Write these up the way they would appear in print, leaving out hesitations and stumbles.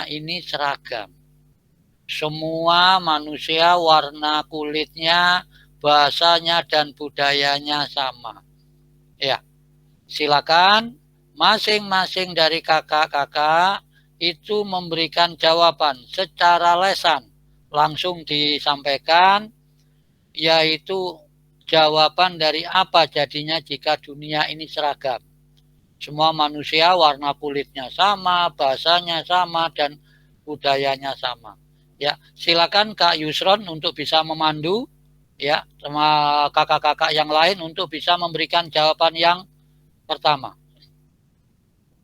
dunia ini seragam. Semua manusia warna kulitnya, bahasanya dan budayanya sama. Ya, silakan masing-masing dari kakak-kakak itu memberikan jawaban secara lesan, langsung disampaikan, yaitu jawaban dari apa jadinya jika dunia ini seragam. Semua manusia warna kulitnya sama, bahasanya sama, dan budayanya sama. Ya, silakan Kak Yusron untuk bisa memandu, ya, sama kakak-kakak yang lain untuk bisa memberikan jawaban yang pertama.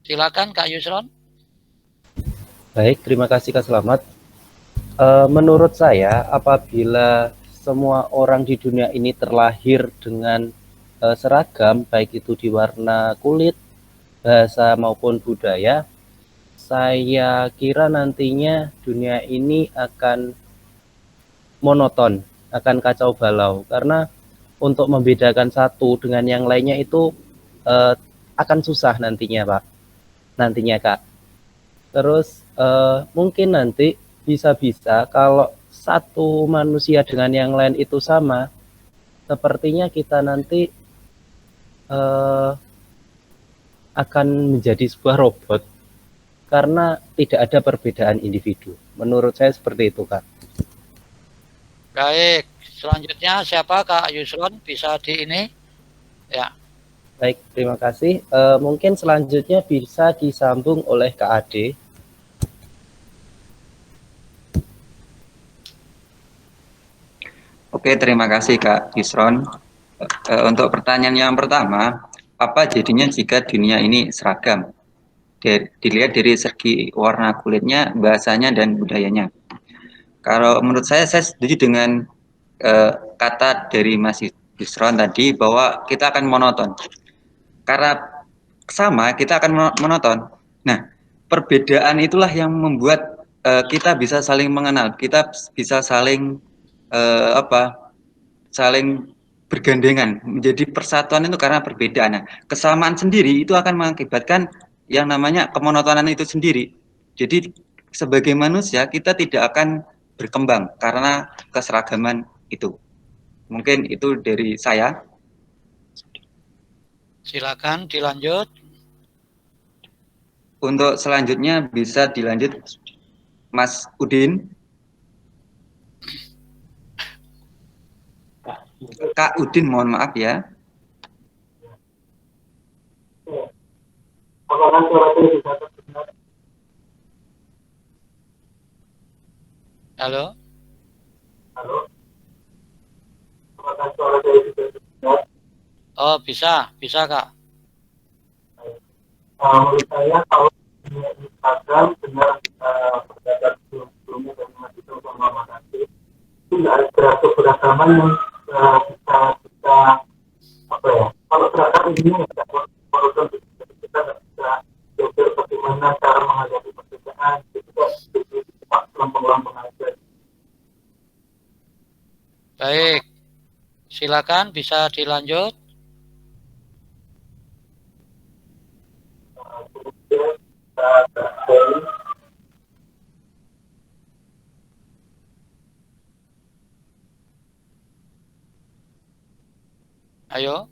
Silakan Kak Yusron. Baik, terima kasih Kak Selamat. Menurut saya, apabila semua orang di dunia ini terlahir dengan seragam, baik itu di warna kulit, bahasa maupun budaya, saya kira nantinya dunia ini akan monoton, akan kacau balau. Karena untuk membedakan satu dengan yang lainnya itu akan susah nantinya, Pak. Nantinya, Kak. Terus mungkin nanti bisa-bisa kalau satu manusia dengan yang lain itu sama, sepertinya kita nanti akan menjadi sebuah robot karena tidak ada perbedaan individu. Menurut saya seperti itu, Kak. Baik, selanjutnya siapa Kak Yusron? Bisa di ini? Ya. Baik, terima kasih. Mungkin selanjutnya bisa disambung oleh Kak Ade. Oke, terima kasih Kak Yusron. Untuk pertanyaan yang pertama, apa jadinya jika dunia ini seragam? Dilihat dari segi warna kulitnya, bahasanya, dan budayanya. Kalau menurut saya setuju dengan kata dari Mas Yusron tadi bahwa kita akan monoton. Karena sama, kita akan monoton. Nah, perbedaan itulah yang membuat kita bisa saling mengenal, kita bisa saling saling bergandengan menjadi persatuan itu karena perbedaan. Nah, kesamaan sendiri itu akan mengakibatkan yang namanya kemonotonan itu sendiri. Jadi sebagai manusia kita tidak akan berkembang karena keseragaman itu. Mungkin itu dari saya. Silakan dilanjut. Untuk selanjutnya bisa dilanjut Mas Udin. Kak Udin, mohon maaf ya. Halo. Oh, bisa Kak. Menurut saya kalau Instagram benar berdasar sebelumnya dan itu sama nanti itu nggak ada keberagaman yang bisa apa ya, kalau seragam ini nggak walaupun kita nggak bisa belajar bagaimana cara menghadapi perbedaan itu kan cepat lempeng-lempeng aja. Baik, silakan bisa dilanjut. Ayo.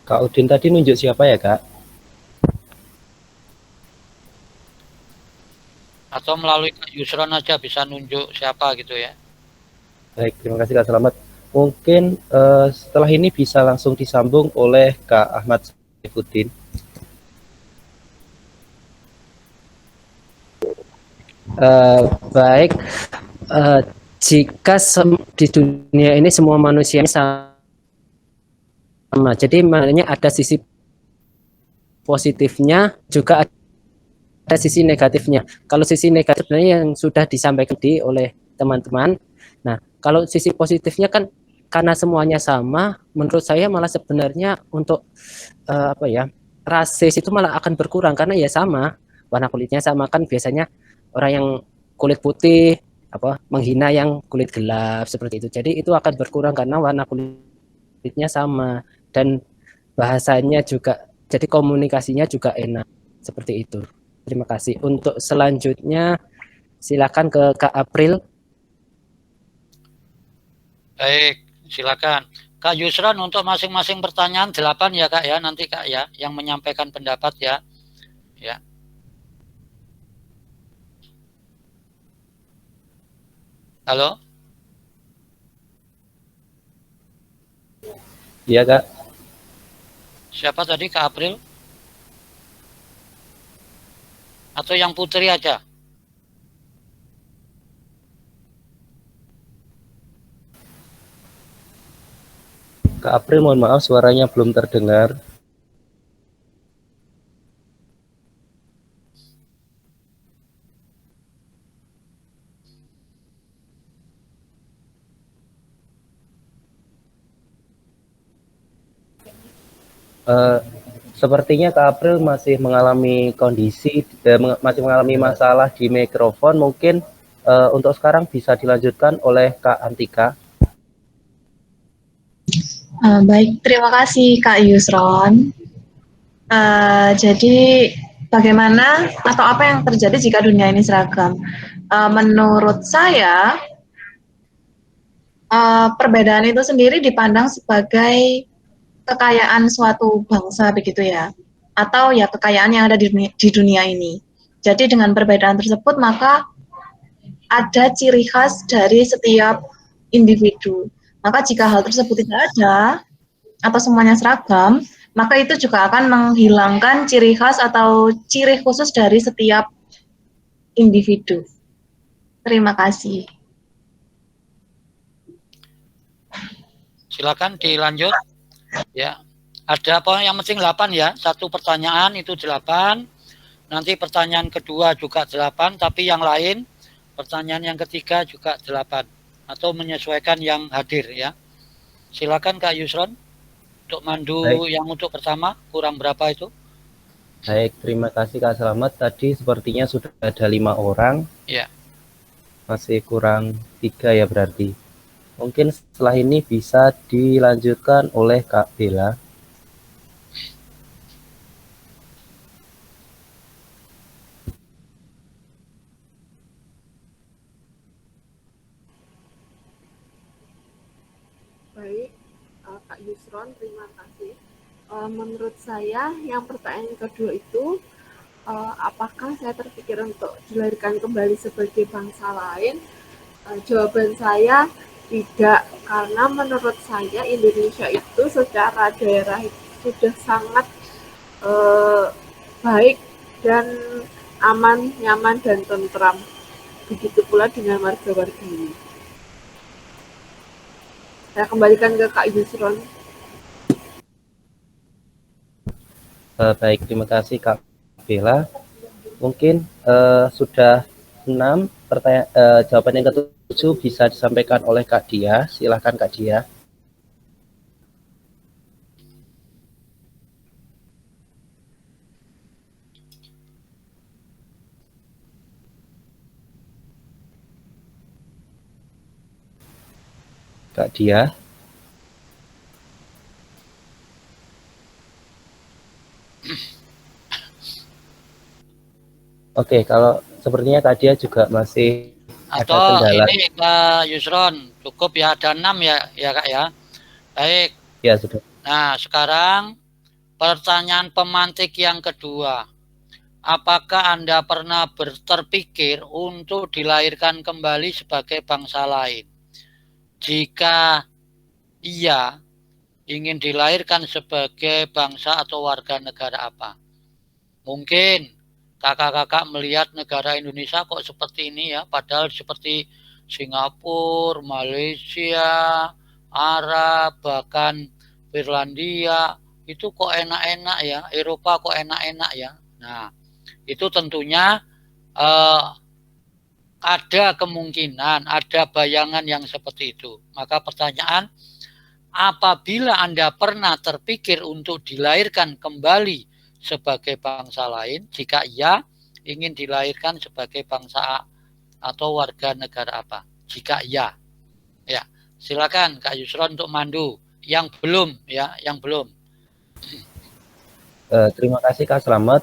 Kak Udin tadi nunjuk siapa ya, Kak? Atau melalui Kak Yusron aja bisa nunjuk siapa gitu ya. Baik, terima kasih Kak Selamat. Mungkin setelah ini bisa langsung disambung oleh Kak Ahmad Saifuddin. Baik, jika di dunia ini semua manusia sama, jadi maknanya ada sisi positifnya juga ada sisi negatifnya. Kalau sisi negatifnya yang sudah disampaikan oleh teman-teman. Nah, kalau sisi positifnya kan karena semuanya sama, menurut saya malah sebenarnya untuk apa ya, rasis itu malah akan berkurang karena ya sama, warna kulitnya sama kan biasanya orang yang kulit putih apa menghina yang kulit gelap seperti itu. Jadi itu akan berkurang karena warna kulitnya sama dan bahasanya juga, jadi komunikasinya juga enak. Seperti itu. Terima kasih. Untuk selanjutnya silakan ke Kak April. Baik, silakan. Kak Yusron untuk masing-masing pertanyaan 8 ya Kak ya, nanti Kak ya, yang menyampaikan pendapat ya. Ya. Halo? Iya, Kak. Siapa tadi, Kak April? Atau yang Putri aja? Kak April, mohon maaf suaranya belum terdengar. Sepertinya Kak April masih mengalami masih mengalami masalah di mikrofon. Mungkin untuk sekarang bisa dilanjutkan oleh Kak Antika. Baik, terima kasih Kak Yusron. Jadi bagaimana atau apa yang terjadi jika dunia ini seragam? Menurut saya, perbedaan itu sendiri dipandang sebagai kekayaan suatu bangsa begitu ya, atau ya kekayaan yang ada di dunia ini. Jadi dengan perbedaan tersebut maka ada ciri khas dari setiap individu. Maka jika hal tersebut tidak ada atau semuanya seragam, maka itu juga akan menghilangkan ciri khas atau ciri khusus dari setiap individu. Terima kasih. Silakan dilanjut. Ya. Ada apa yang penting 8 ya. Satu pertanyaan itu 8. Nanti pertanyaan kedua juga 8, tapi yang lain pertanyaan yang ketiga juga 8 atau menyesuaikan yang hadir ya. Silakan Kak Yusron untuk mandu. Baik. Yang untuk pertama kurang berapa itu? Baik, terima kasih Kak Selamat. Tadi sepertinya sudah ada 5 orang. Ya. Masih kurang 3 ya berarti. Mungkin setelah ini bisa dilanjutkan oleh Kak Bella. Baik, Kak Yusron, terima kasih. Menurut saya, yang pertanyaan kedua itu, apakah saya terpikir untuk dilahirkan kembali sebagai bangsa lain? Jawaban saya tidak, karena menurut saya Indonesia itu secara daerah sudah sangat baik dan aman, nyaman, dan tentram. Begitu pula dengan warga-warga ini. Saya kembalikan ke Kak Yusron. Baik, terima kasih Kak Bella. Mungkin sudah 6 pertanyaan, jawaban yang ke-7 bisa disampaikan oleh Kak Dia. Silahkan Kak Dia. Kak Dia. Oke, kalau sepertinya Kak Dia juga masih atau ada kendala. Ini Kak Yusron, cukup ya, ada 6 ya Kak ya. Baik. Ya, sudah. Nah, sekarang pertanyaan pemantik yang kedua. Apakah Anda pernah terpikir untuk dilahirkan kembali sebagai bangsa lain? Jika iya, ingin dilahirkan sebagai bangsa atau warga negara apa? Mungkin kakak-kakak melihat negara Indonesia kok seperti ini ya, padahal seperti Singapura, Malaysia, Arab, bahkan Finlandia, itu kok enak-enak ya, Eropa kok enak-enak ya. Nah, itu tentunya ada kemungkinan, ada bayangan yang seperti itu. Maka pertanyaan, apabila Anda pernah terpikir untuk dilahirkan kembali sebagai bangsa lain, jika iya, ingin dilahirkan sebagai bangsa atau warga negara apa? Jika iya, ya silakan Kak Yusron untuk mandu. Yang belum ya, yang belum. Terima kasih Kak Selamat.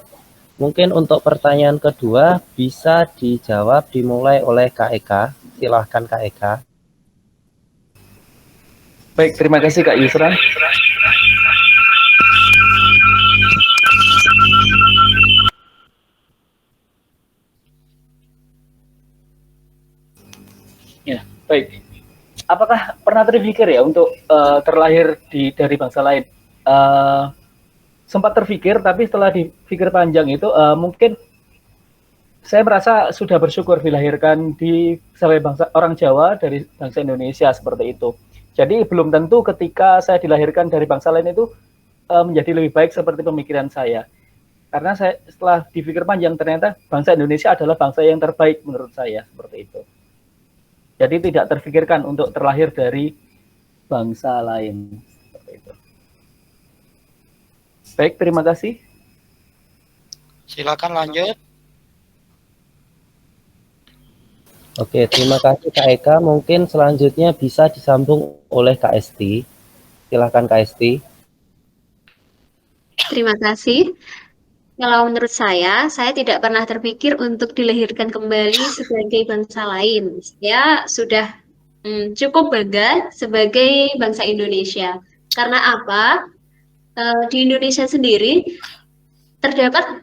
Mungkin untuk pertanyaan kedua bisa dijawab dimulai oleh Kak Eka. Silahkan Kak Eka. Baik, terima kasih Kak Yusran. Ya, baik. Apakah pernah terpikir ya untuk terlahir dari bangsa lain? Sempat terpikir, tapi setelah dipikir panjang itu mungkin saya merasa sudah bersyukur dilahirkan sebagai bangsa orang Jawa dari bangsa Indonesia seperti itu. Jadi belum tentu ketika saya dilahirkan dari bangsa lain itu menjadi lebih baik seperti pemikiran saya. Karena saya setelah dipikir panjang ternyata bangsa Indonesia adalah bangsa yang terbaik menurut saya seperti itu. Jadi tidak terfikirkan untuk terlahir dari bangsa lain seperti itu. Baik, terima kasih. Silakan lanjut. Oke, terima kasih Kak Eka. Mungkin selanjutnya bisa disambung oleh Kak Esti. Silakan Kak Esti. Terima kasih. Kalau menurut saya tidak pernah terpikir untuk dilahirkan kembali sebagai bangsa lain. Ya, sudah cukup bangga sebagai bangsa Indonesia. Karena apa? Di Indonesia sendiri terdapat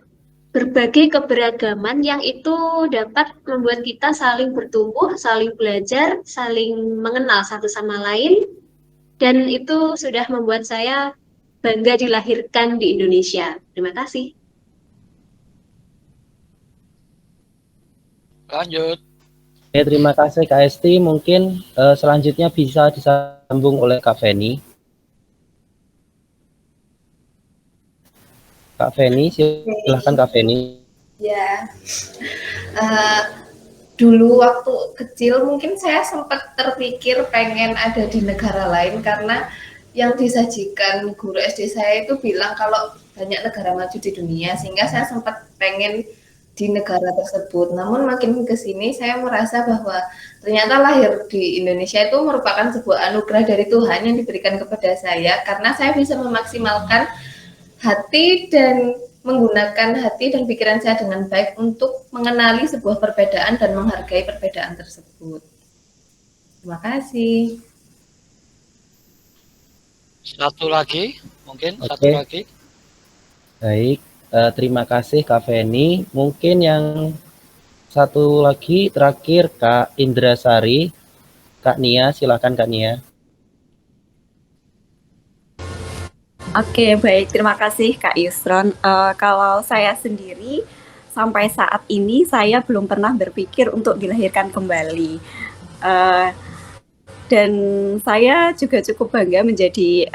berbagai keberagaman yang itu dapat membuat kita saling bertumbuh, saling belajar, saling mengenal satu sama lain. Dan itu sudah membuat saya bangga dilahirkan di Indonesia. Terima kasih. Lanjut. Oke, terima kasih Kak Esti. Mungkin selanjutnya bisa disambung oleh Kak Feni. Kak Feni, silahkan Kak Feni. Ya, dulu waktu kecil mungkin saya sempat terpikir pengen ada di negara lain karena yang disajikan guru SD saya itu bilang kalau banyak negara maju di dunia, sehingga saya sempat pengen di negara tersebut. Namun makin ke sini saya merasa bahwa ternyata lahir di Indonesia itu merupakan sebuah anugerah dari Tuhan yang diberikan kepada saya karena saya bisa memaksimalkan hati dan menggunakan hati dan pikiran saya dengan baik untuk mengenali sebuah perbedaan dan menghargai perbedaan tersebut. Terima kasih. Satu lagi, mungkin Oke. satu lagi. Baik, terima kasih Kak Feni. Mungkin yang satu lagi terakhir Kak Indrasari. Kak Nia, silakan Kak Nia. Oke, baik. Terima kasih Kak Yusron. Kalau saya sendiri, sampai saat ini saya belum pernah berpikir untuk dilahirkan kembali. Dan saya juga cukup bangga menjadi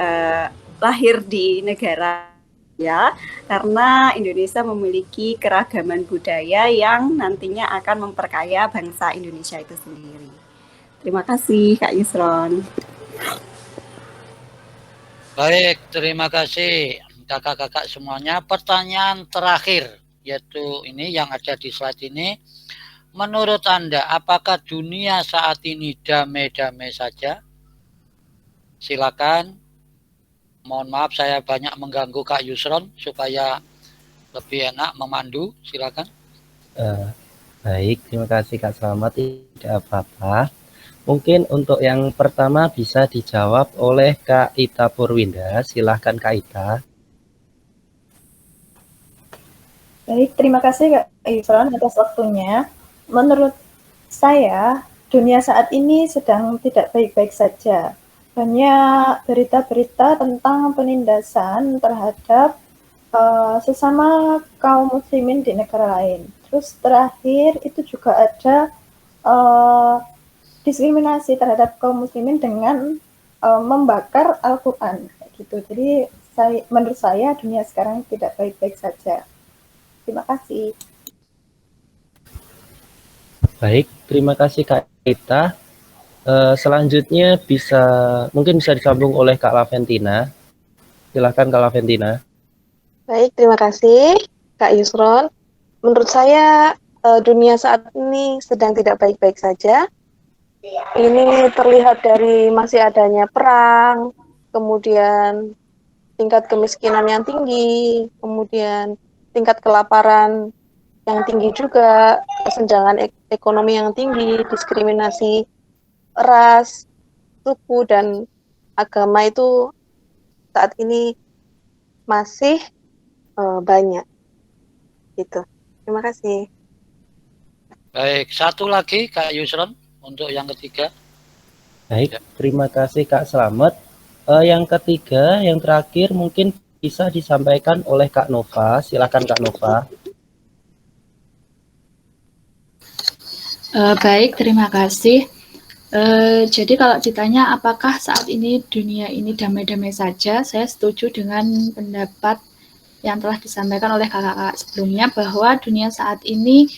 lahir di negara ya, karena Indonesia memiliki keragaman budaya yang nantinya akan memperkaya bangsa Indonesia itu sendiri. Terima kasih Kak Yusron. Baik, terima kasih kakak-kakak semuanya. Pertanyaan terakhir, yaitu ini yang ada di slide ini. Menurut Anda, apakah dunia saat ini damai-damai saja? Silakan. Mohon maaf saya banyak mengganggu Kak Yusron supaya lebih enak memandu. Silakan. Baik, terima kasih Kak Selamat. Tidak apa-apa. Mungkin untuk yang pertama bisa dijawab oleh Kak Ita Purwinda. Silahkan Kak Ita. Baik, terima kasih Kak Yusron atas waktunya. Menurut saya, dunia saat ini sedang tidak baik-baik saja. Banyak berita-berita tentang penindasan terhadap sesama kaum muslimin di negara lain. Terus terakhir itu juga ada diskriminasi terhadap kaum muslimin dengan membakar Al-Quran. Gitu. Jadi menurut saya dunia sekarang tidak baik-baik saja. Terima kasih. Baik, terima kasih Kak Ita. Selanjutnya mungkin bisa disambung oleh Kak Laventina. Silakan Kak Laventina. Baik, terima kasih Kak Yusron. Menurut saya dunia saat ini sedang tidak baik-baik saja. Ini terlihat dari masih adanya perang, kemudian tingkat kemiskinan yang tinggi, kemudian tingkat kelaparan yang tinggi juga, kesenjangan ekonomi yang tinggi, diskriminasi ras, suku, dan agama itu saat ini masih banyak. Gitu. Terima kasih. Baik, satu lagi Kak Yusron untuk yang ketiga. Baik, terima kasih Kak Slamet. Yang ketiga, yang terakhir mungkin bisa disampaikan oleh Kak Nova. Silakan Kak Nova. Baik, terima kasih. Jadi kalau ditanya apakah saat ini dunia ini damai-damai saja, saya setuju dengan pendapat yang telah disampaikan oleh kakak-kakak sebelumnya bahwa dunia saat ini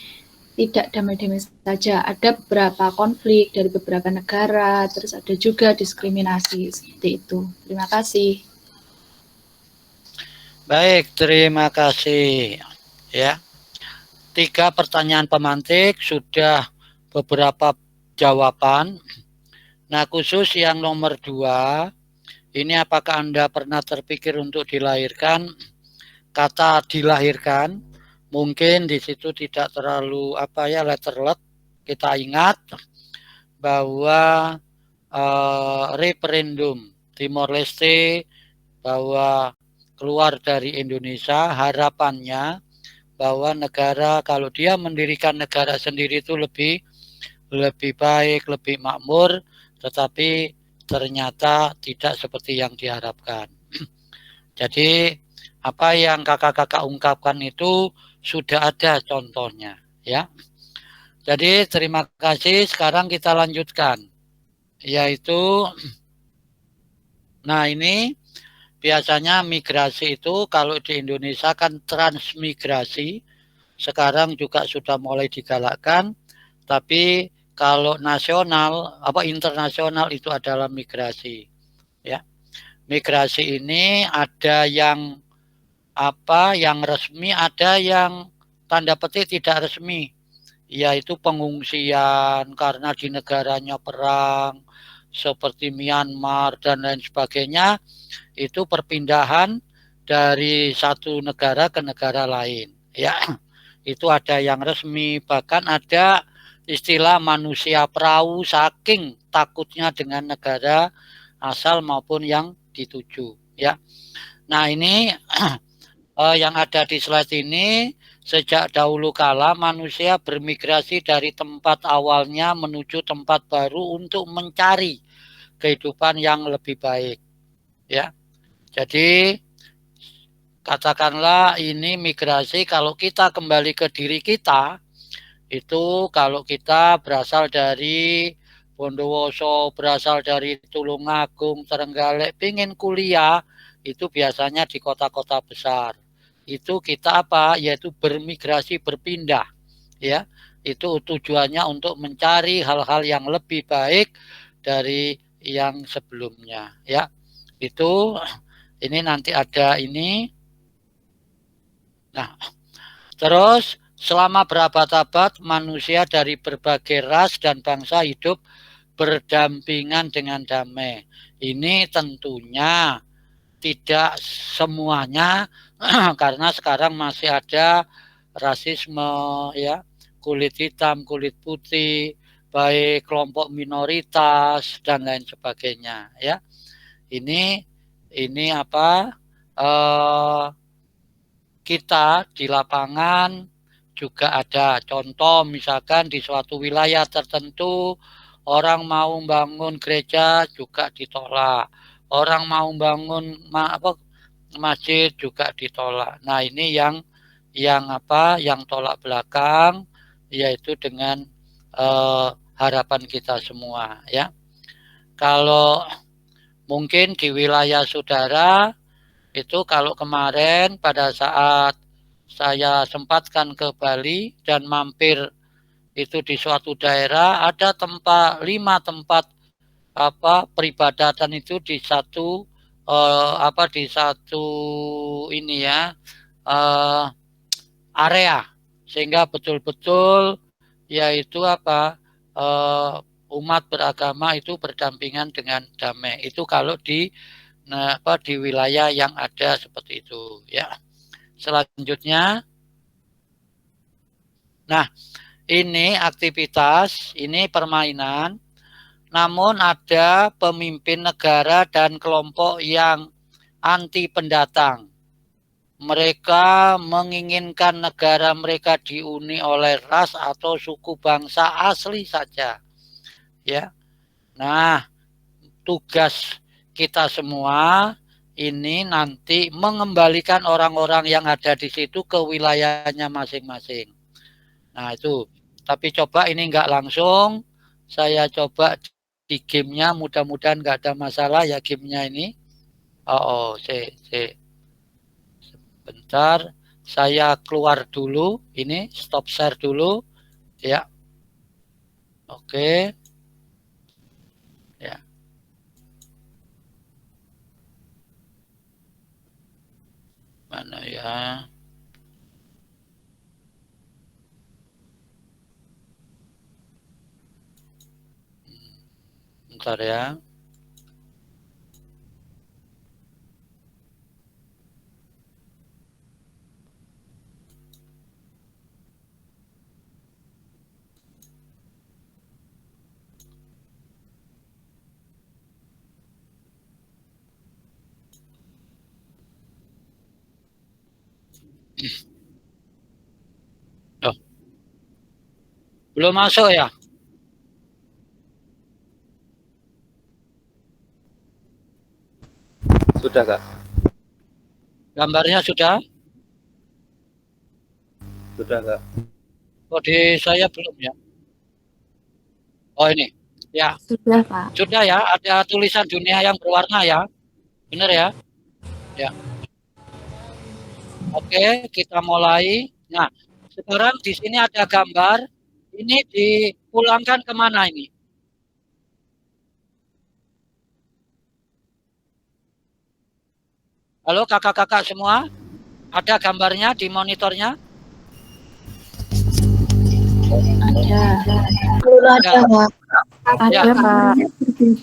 tidak damai-damai saja. Ada beberapa konflik dari beberapa negara, terus ada juga diskriminasi seperti itu. Terima kasih. Baik, terima kasih. Ya, 3 pertanyaan pemantik sudah beberapa jawaban. Nah, khusus yang nomor 2, ini apakah Anda pernah terpikir untuk dilahirkan? Kata dilahirkan mungkin di situ tidak terlalu letterlet. Kita ingat bahwa referendum Timor Leste bahwa keluar dari Indonesia, harapannya bahwa negara kalau dia mendirikan negara sendiri itu lebih baik, lebih makmur, tetapi ternyata tidak seperti yang diharapkan. Jadi apa yang kakak-kakak ungkapkan itu sudah ada contohnya, ya. Jadi terima kasih. Sekarang kita lanjutkan, yaitu, nah ini biasanya migrasi itu kalau di Indonesia kan transmigrasi, sekarang juga sudah mulai digalakkan, tapi kalau nasional internasional itu adalah migrasi, ya. Migrasi ini ada yang resmi, ada yang tanda petik tidak resmi, yaitu pengungsian karena di negaranya perang seperti Myanmar dan lain sebagainya. Itu perpindahan dari satu negara ke negara lain, ya. Itu ada yang resmi, bahkan ada istilah manusia perahu saking takutnya dengan negara asal maupun yang dituju, ya. Nah, ini yang ada di slide ini, sejak dahulu kala manusia bermigrasi dari tempat awalnya menuju tempat baru untuk mencari kehidupan yang lebih baik, ya. Jadi katakanlah ini migrasi, kalau kita kembali ke diri kita, itu kalau kita berasal dari Bondowoso, berasal dari Tulungagung, Trenggalek, pingin kuliah, itu biasanya di kota-kota besar. Itu kita yaitu bermigrasi, berpindah, ya. Itu tujuannya untuk mencari hal-hal yang lebih baik dari yang sebelumnya, ya. Itu ini nanti ada ini. Nah, terus selama berabad-abad manusia dari berbagai ras dan bangsa hidup berdampingan dengan damai. Ini tentunya tidak semuanya karena sekarang masih ada rasisme, ya, kulit hitam, kulit putih, baik kelompok minoritas dan lain sebagainya, ya. Ini kita di lapangan juga ada contoh, misalkan di suatu wilayah tertentu orang mau bangun gereja juga ditolak, orang mau bangun masjid juga ditolak. Nah, ini yang tolak belakang, yaitu dengan harapan kita semua, ya. Kalau mungkin di wilayah saudara itu, kalau kemarin pada saat saya sempatkan ke Bali dan mampir itu di suatu daerah, ada 5 tempat peribadatan itu di satu ini, ya, area, sehingga betul-betul yaitu umat beragama itu berdampingan dengan damai. Itu kalau di wilayah yang ada seperti itu, ya. Selanjutnya. Nah, ini aktivitas, ini permainan. Namun ada pemimpin negara dan kelompok yang anti pendatang. Mereka menginginkan negara mereka dihuni oleh ras atau suku bangsa asli saja. Ya. Nah, tugas kita semua ini nanti mengembalikan orang-orang yang ada di situ ke wilayahnya masing-masing. Nah, itu. Tapi coba ini enggak langsung. Saya coba di gamenya, mudah-mudahan enggak ada masalah ya gamenya ini. Bentar, saya keluar dulu. Ini stop share dulu. Ya. Oke. Ya. Mana ya? Bentar ya. Oh. Belum masuk ya? Sudah, Kak. Gambarnya sudah? Sudah, Kak. Oh, di saya belum ya. Oh, ini. Ya. Sudah, Pak. Sudah ya, ada tulisan dunia yang berwarna ya. Benar ya? Ya. Oke, kita mulai. Nah, sekarang di sini ada gambar. Ini dipulangkan kemana ini? Halo kakak-kakak semua, ada gambarnya di monitornya? Ada. Ada, Pak.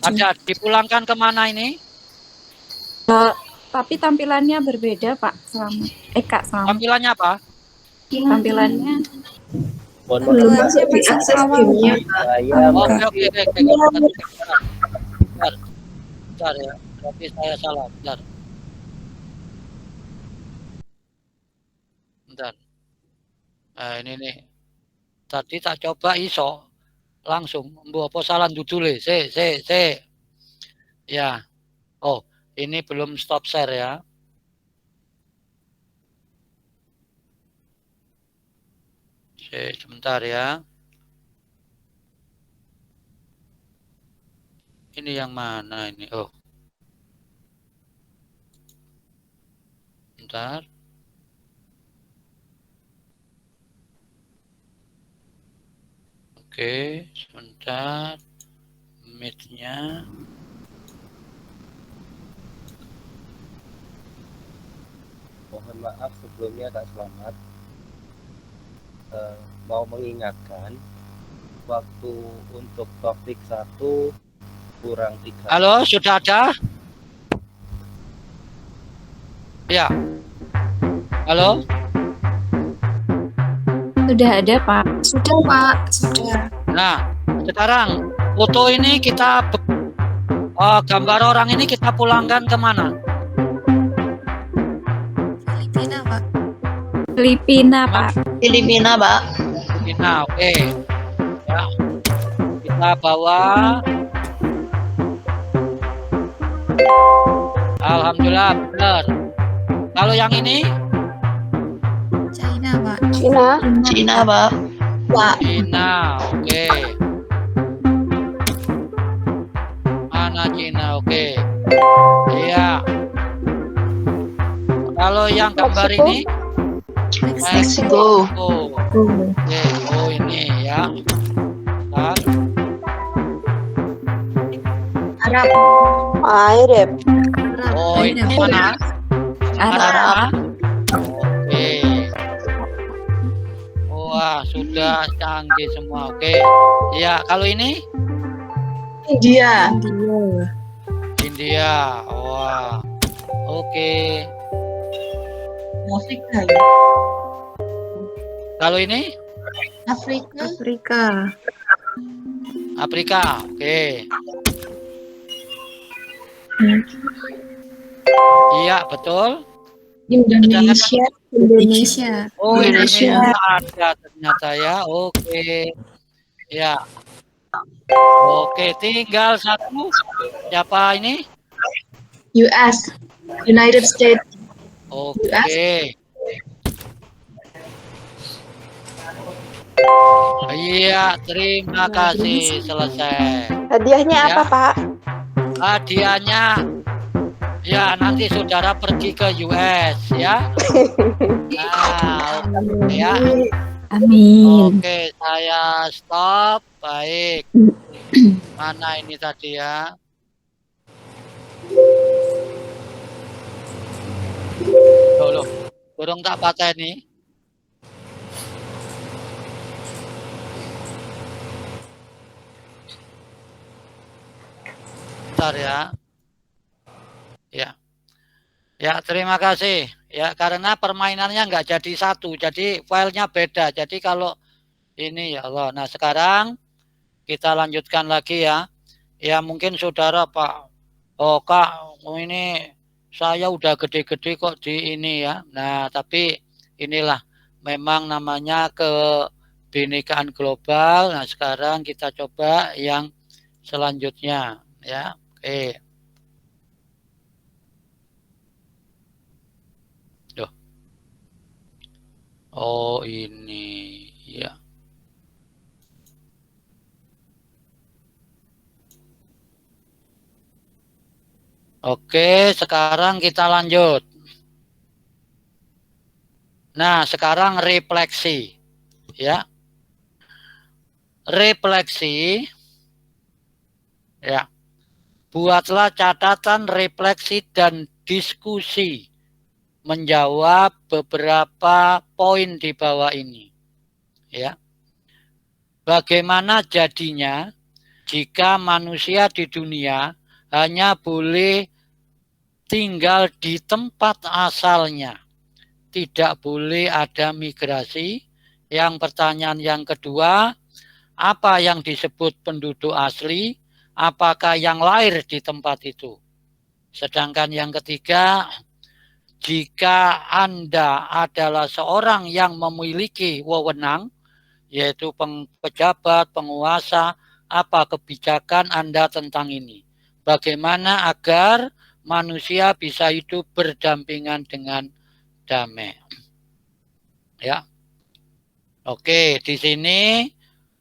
Ada, dipulangkan kemana ini? Tapi tampilannya berbeda, Pak. Kak, selamat. Tampilannya apa? Tampilannya belum masuk di akses gamenya, Pak. Oke. Bentar ya, berarti saya salah. Bentar. Nah, ini nih. Tadi tak coba iso. Langsung. Mbok apa salah dudule. Ya. Oh, ini belum stop share ya. Sebentar ya. Ini yang mana ini? Oh. Bentar. Oke, sebentar. Meet-nya. Mohon maaf sebelumnya, Kak Selamat. Mau mengingatkan waktu untuk topik 1 kurang 3. Halo, sudah ada? Ya. Halo? sudah ada, Pak. Sudah, Pak. Sudah. Nah, sekarang foto ini kita gambar orang ini kita pulangkan kemana? Filipina, Pak. Filipina, Pak. Filipina, Pak. Filipina, oke. Ya. Kita bawa. Alhamdulillah, benar. Kalau yang ini? China, Pak. Cina, Pak. Cina, oke. Mana Cina, oke. Iya. Kalau yang gambar ini? Meksiko. Oke, oh ini ya. Bentar. Arab. Arab. Oh, ini mana? Arab. Oke. Wah, sudah canggih semua. Oke. Ya, kalau ini? India. India. Wah. Oke. Afrika ya. Kalau ini? Afrika. Afrika, oke. Iya, betul. Indonesia. Oh, Indonesia ada ternyata ya. Oke. Ya. Oke, tinggal satu. Siapa ini? US, United States. Oke. Iya, terima kasih, selesai. Hadiahnya apa, Pak? Hadiahnya, ya nanti saudara pergi ke US ya. Nah, oke ya. Amin. Oke, saya stop. Baik. Mana ini tadi ya? Loh, burung tak patah ini. Bentar ya. Ya, terima kasih. Ya, karena permainannya nggak jadi satu, jadi filenya beda. Jadi kalau ini ya Allah. Nah, sekarang kita lanjutkan lagi ya. Ya, mungkin saudara Pak, oh Kak, ini saya udah gede-gede kok di ini ya. Nah, tapi inilah memang namanya kebinekaan global. Nah, sekarang kita coba yang selanjutnya ya. Oke. Duh. Oh, ini ya. Oke, sekarang kita lanjut. Nah, sekarang refleksi. Ya. Refleksi. Ya. Buatlah catatan refleksi dan diskusi menjawab beberapa poin di bawah ini. Ya. Bagaimana jadinya jika manusia di dunia hanya boleh tinggal di tempat asalnya, tidak boleh ada migrasi. Yang pertanyaan yang kedua, apa yang disebut penduduk asli? Apakah yang lahir di tempat itu? Sedangkan yang ketiga, jika Anda adalah seorang yang memiliki wewenang, yaitu pejabat, penguasa, apa kebijakan Anda tentang ini? Bagaimana agar manusia bisa hidup berdampingan dengan damai? Ya. Oke, di sini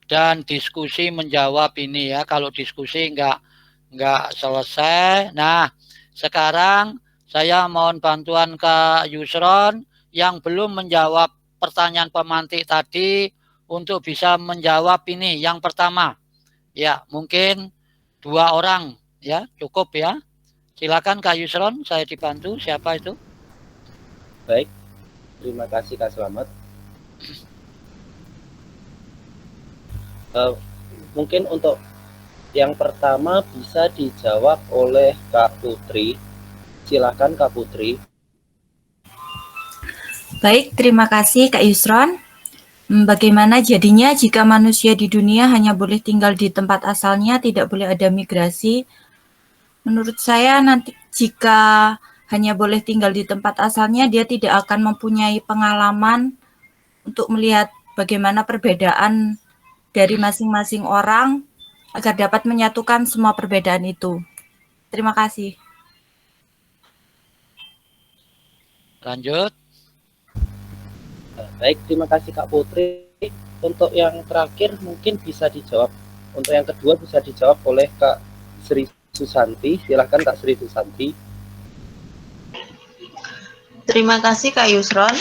dan diskusi menjawab ini ya. Kalau diskusi nggak selesai. Nah, sekarang saya mohon bantuan Kak Yusron yang belum menjawab pertanyaan pemantik tadi untuk bisa menjawab ini. Yang pertama, ya mungkin 2 orang ya cukup ya. Silakan Kak Yusron, saya dibantu. Siapa itu? Baik, terima kasih Kak Selamat. Mungkin untuk yang pertama bisa dijawab oleh Kak Putri. Silakan Kak Putri. Baik, terima kasih Kak Yusron. Bagaimana jadinya jika manusia di dunia hanya boleh tinggal di tempat asalnya, tidak boleh ada migrasi? Menurut saya nanti jika hanya boleh tinggal di tempat asalnya, dia tidak akan mempunyai pengalaman untuk melihat bagaimana perbedaan dari masing-masing orang agar dapat menyatukan semua perbedaan itu. Terima kasih. Lanjut. Baik, terima kasih Kak Putri. Untuk yang terakhir mungkin bisa dijawab. Untuk yang kedua bisa dijawab oleh Kak Sri Susanti. Silakan Kak Sri Susanti. Terima kasih Kak Yusron.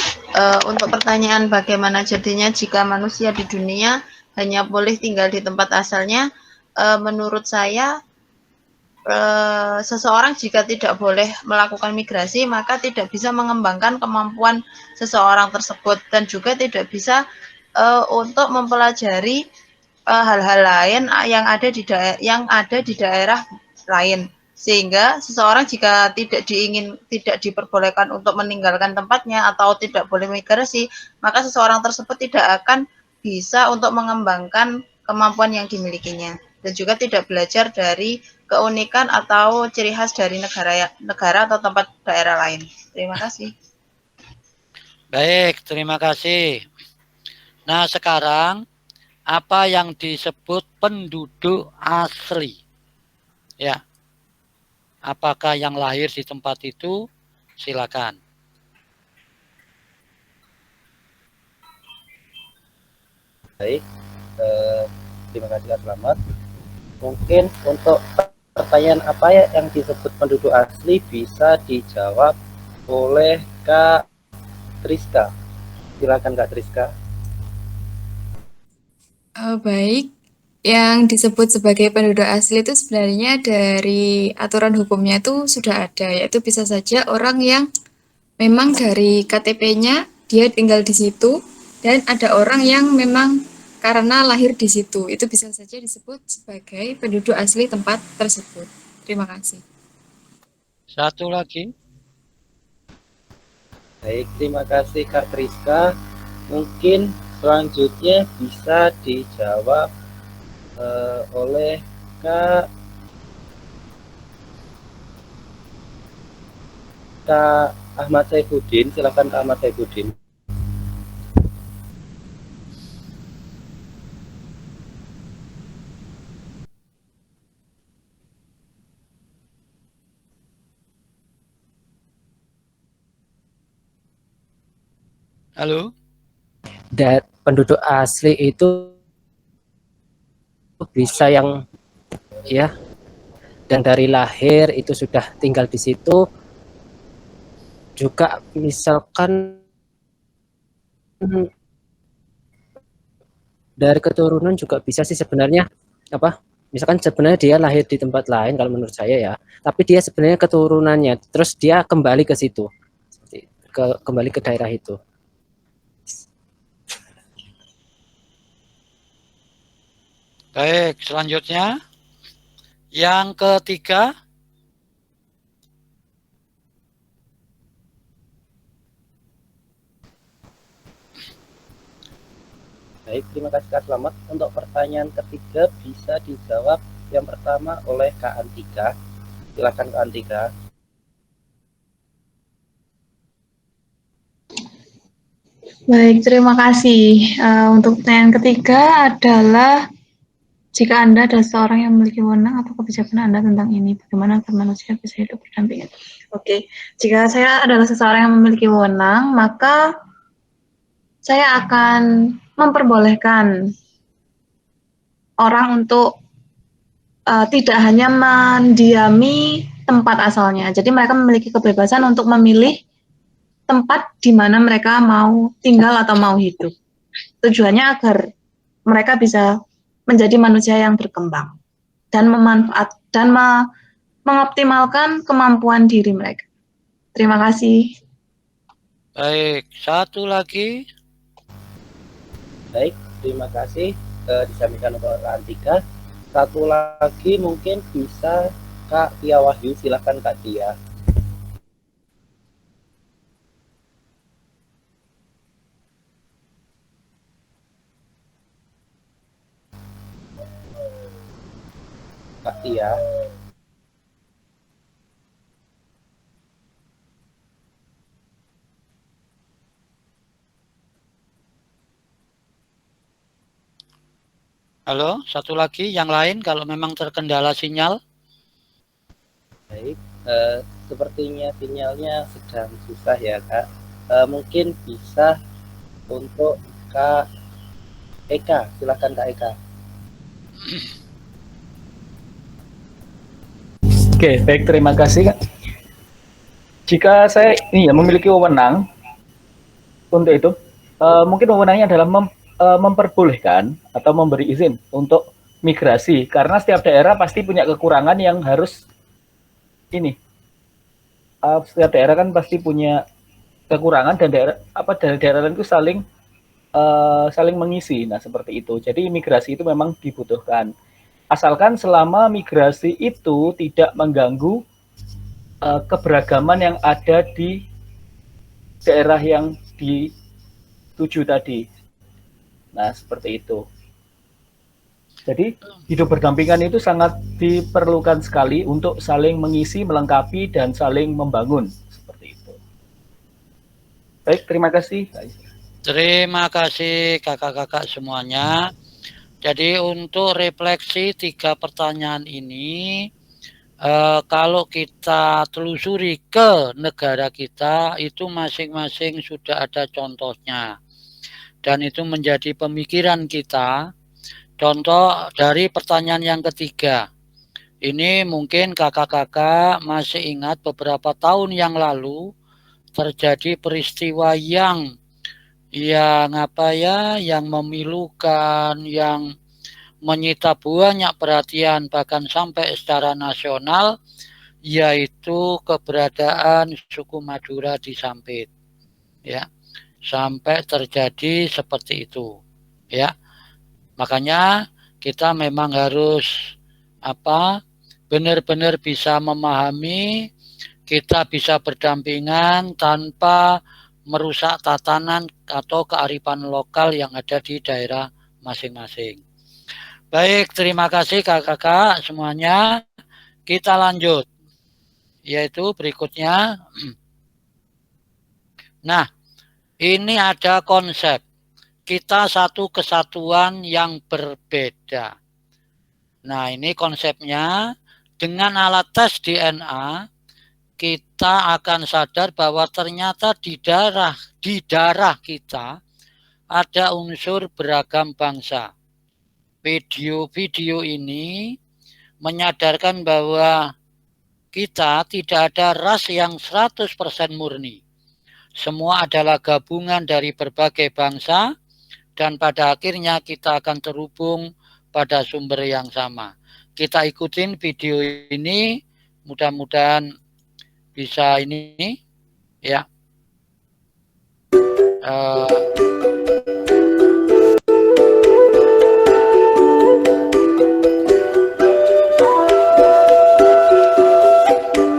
Untuk pertanyaan bagaimana jadinya jika manusia di dunia hanya boleh tinggal di tempat asalnya, menurut saya seseorang jika tidak boleh melakukan migrasi maka tidak bisa mengembangkan kemampuan seseorang tersebut dan juga tidak bisa untuk mempelajari hal-hal lain yang ada di daerah lain. Sehingga seseorang jika tidak diperbolehkan untuk meninggalkan tempatnya atau tidak boleh migrasi, maka seseorang tersebut tidak akan bisa untuk mengembangkan kemampuan yang dimilikinya dan juga tidak belajar dari keunikan atau ciri khas dari negara atau tempat daerah lain. Terima kasih. Baik, terima kasih. Nah, sekarang apa yang disebut penduduk asli? Ya. Apakah yang lahir di tempat itu? Silakan. Baik, terima kasih Kak Selamat. Mungkin untuk pertanyaan apa ya yang disebut penduduk asli bisa dijawab oleh Kak Triska. Silakan Kak Triska. Baik, yang disebut sebagai penduduk asli itu sebenarnya dari aturan hukumnya itu sudah ada, yaitu bisa saja orang yang memang dari KTP-nya dia tinggal di situ, dan ada orang yang memang karena lahir di situ, itu bisa saja disebut sebagai penduduk asli tempat tersebut. Terima kasih. Satu lagi. Baik, terima kasih Kak Triska. Mungkin selanjutnya bisa dijawab oleh Kak Ahmad Saifuddin. Silakan Kak Ahmad Saifuddin. Halo. Dan penduduk asli itu bisa yang ya, dan dari lahir itu sudah tinggal di situ, juga misalkan dari keturunan juga bisa sih sebenarnya, apa, misalkan sebenarnya dia lahir di tempat lain kalau menurut saya ya, tapi dia sebenarnya keturunannya terus dia kembali ke situ, kembali ke daerah itu. Baik, selanjutnya yang ketiga. Baik, terima kasih Kak Selamat. Untuk pertanyaan ketiga bisa dijawab yang pertama oleh Kak Antika. Silakan Kak Antika. Baik, terima kasih. Untuk pertanyaan ketiga adalah jika Anda adalah seorang yang memiliki wewenang atau kebijakan Anda tentang ini, bagaimana agar manusia bisa hidup berdampingan? Oke, jika saya adalah seseorang yang memiliki wewenang, maka saya akan memperbolehkan orang untuk tidak hanya mendiami tempat asalnya. Jadi mereka memiliki kebebasan untuk memilih tempat di mana mereka mau tinggal atau mau hidup. Tujuannya agar mereka bisa menjadi manusia yang berkembang dan mengoptimalkan kemampuan diri mereka. Terima kasih. Baik, satu lagi. Baik, terima kasih disampaikan untuk Kak Antika. Satu lagi mungkin bisa Kak Tia Wahyu. Silakan Kak Tia. Kak Tia. Halo, satu lagi yang lain kalau memang terkendala sinyal. Baik, sepertinya sinyalnya sedang susah ya Kak. Mungkin bisa untuk Kak Eka. Silakan Kak Eka. Oke, baik, terima kasih Kak. Jika saya ini ya memiliki wewenang untuk itu, mungkin wewenangnya adalah memperbolehkan atau memberi izin untuk migrasi, karena setiap daerah pasti punya kekurangan yang harus ini. Setiap daerah kan pasti punya kekurangan dan daerah lain itu saling mengisi. Nah, seperti itu. Jadi imigrasi itu memang dibutuhkan. asalkan selama migrasi itu tidak mengganggu keberagaman yang ada di daerah yang dituju tadi. Nah, seperti itu. Jadi, hidup berdampingan itu sangat diperlukan sekali untuk saling mengisi, melengkapi, dan saling membangun. Seperti itu. Baik, terima kasih. Terima kasih kakak-kakak semuanya. Jadi untuk refleksi 3 pertanyaan ini, kalau kita telusuri ke negara kita, itu masing-masing sudah ada contohnya. Dan itu menjadi pemikiran kita. Contoh dari pertanyaan yang ketiga. Ini mungkin kakak-kakak masih ingat beberapa tahun yang lalu terjadi peristiwa yang memilukan, yang menyita banyak perhatian bahkan sampai secara nasional, yaitu keberadaan suku Madura di Sampit. Ya. Sampai terjadi seperti itu. Ya. Makanya kita memang harus benar-benar bisa memahami, kita bisa berdampingan tanpa merusak tatanan atau kearifan lokal yang ada di daerah masing-masing. Baik, terima kasih kakak-kakak semuanya. Kita lanjut, yaitu berikutnya. Nah, ini ada konsep. Kita satu kesatuan yang berbeda. Nah, ini konsepnya. Dengan alat tes DNA, kita akan sadar bahwa ternyata di darah kita ada unsur beragam bangsa. Video ini menyadarkan bahwa kita tidak ada ras yang 100% murni. Semua adalah gabungan dari berbagai bangsa, dan pada akhirnya kita akan terhubung pada sumber yang sama. Kita ikutin video ini, mudah-mudahan bisa ini ya.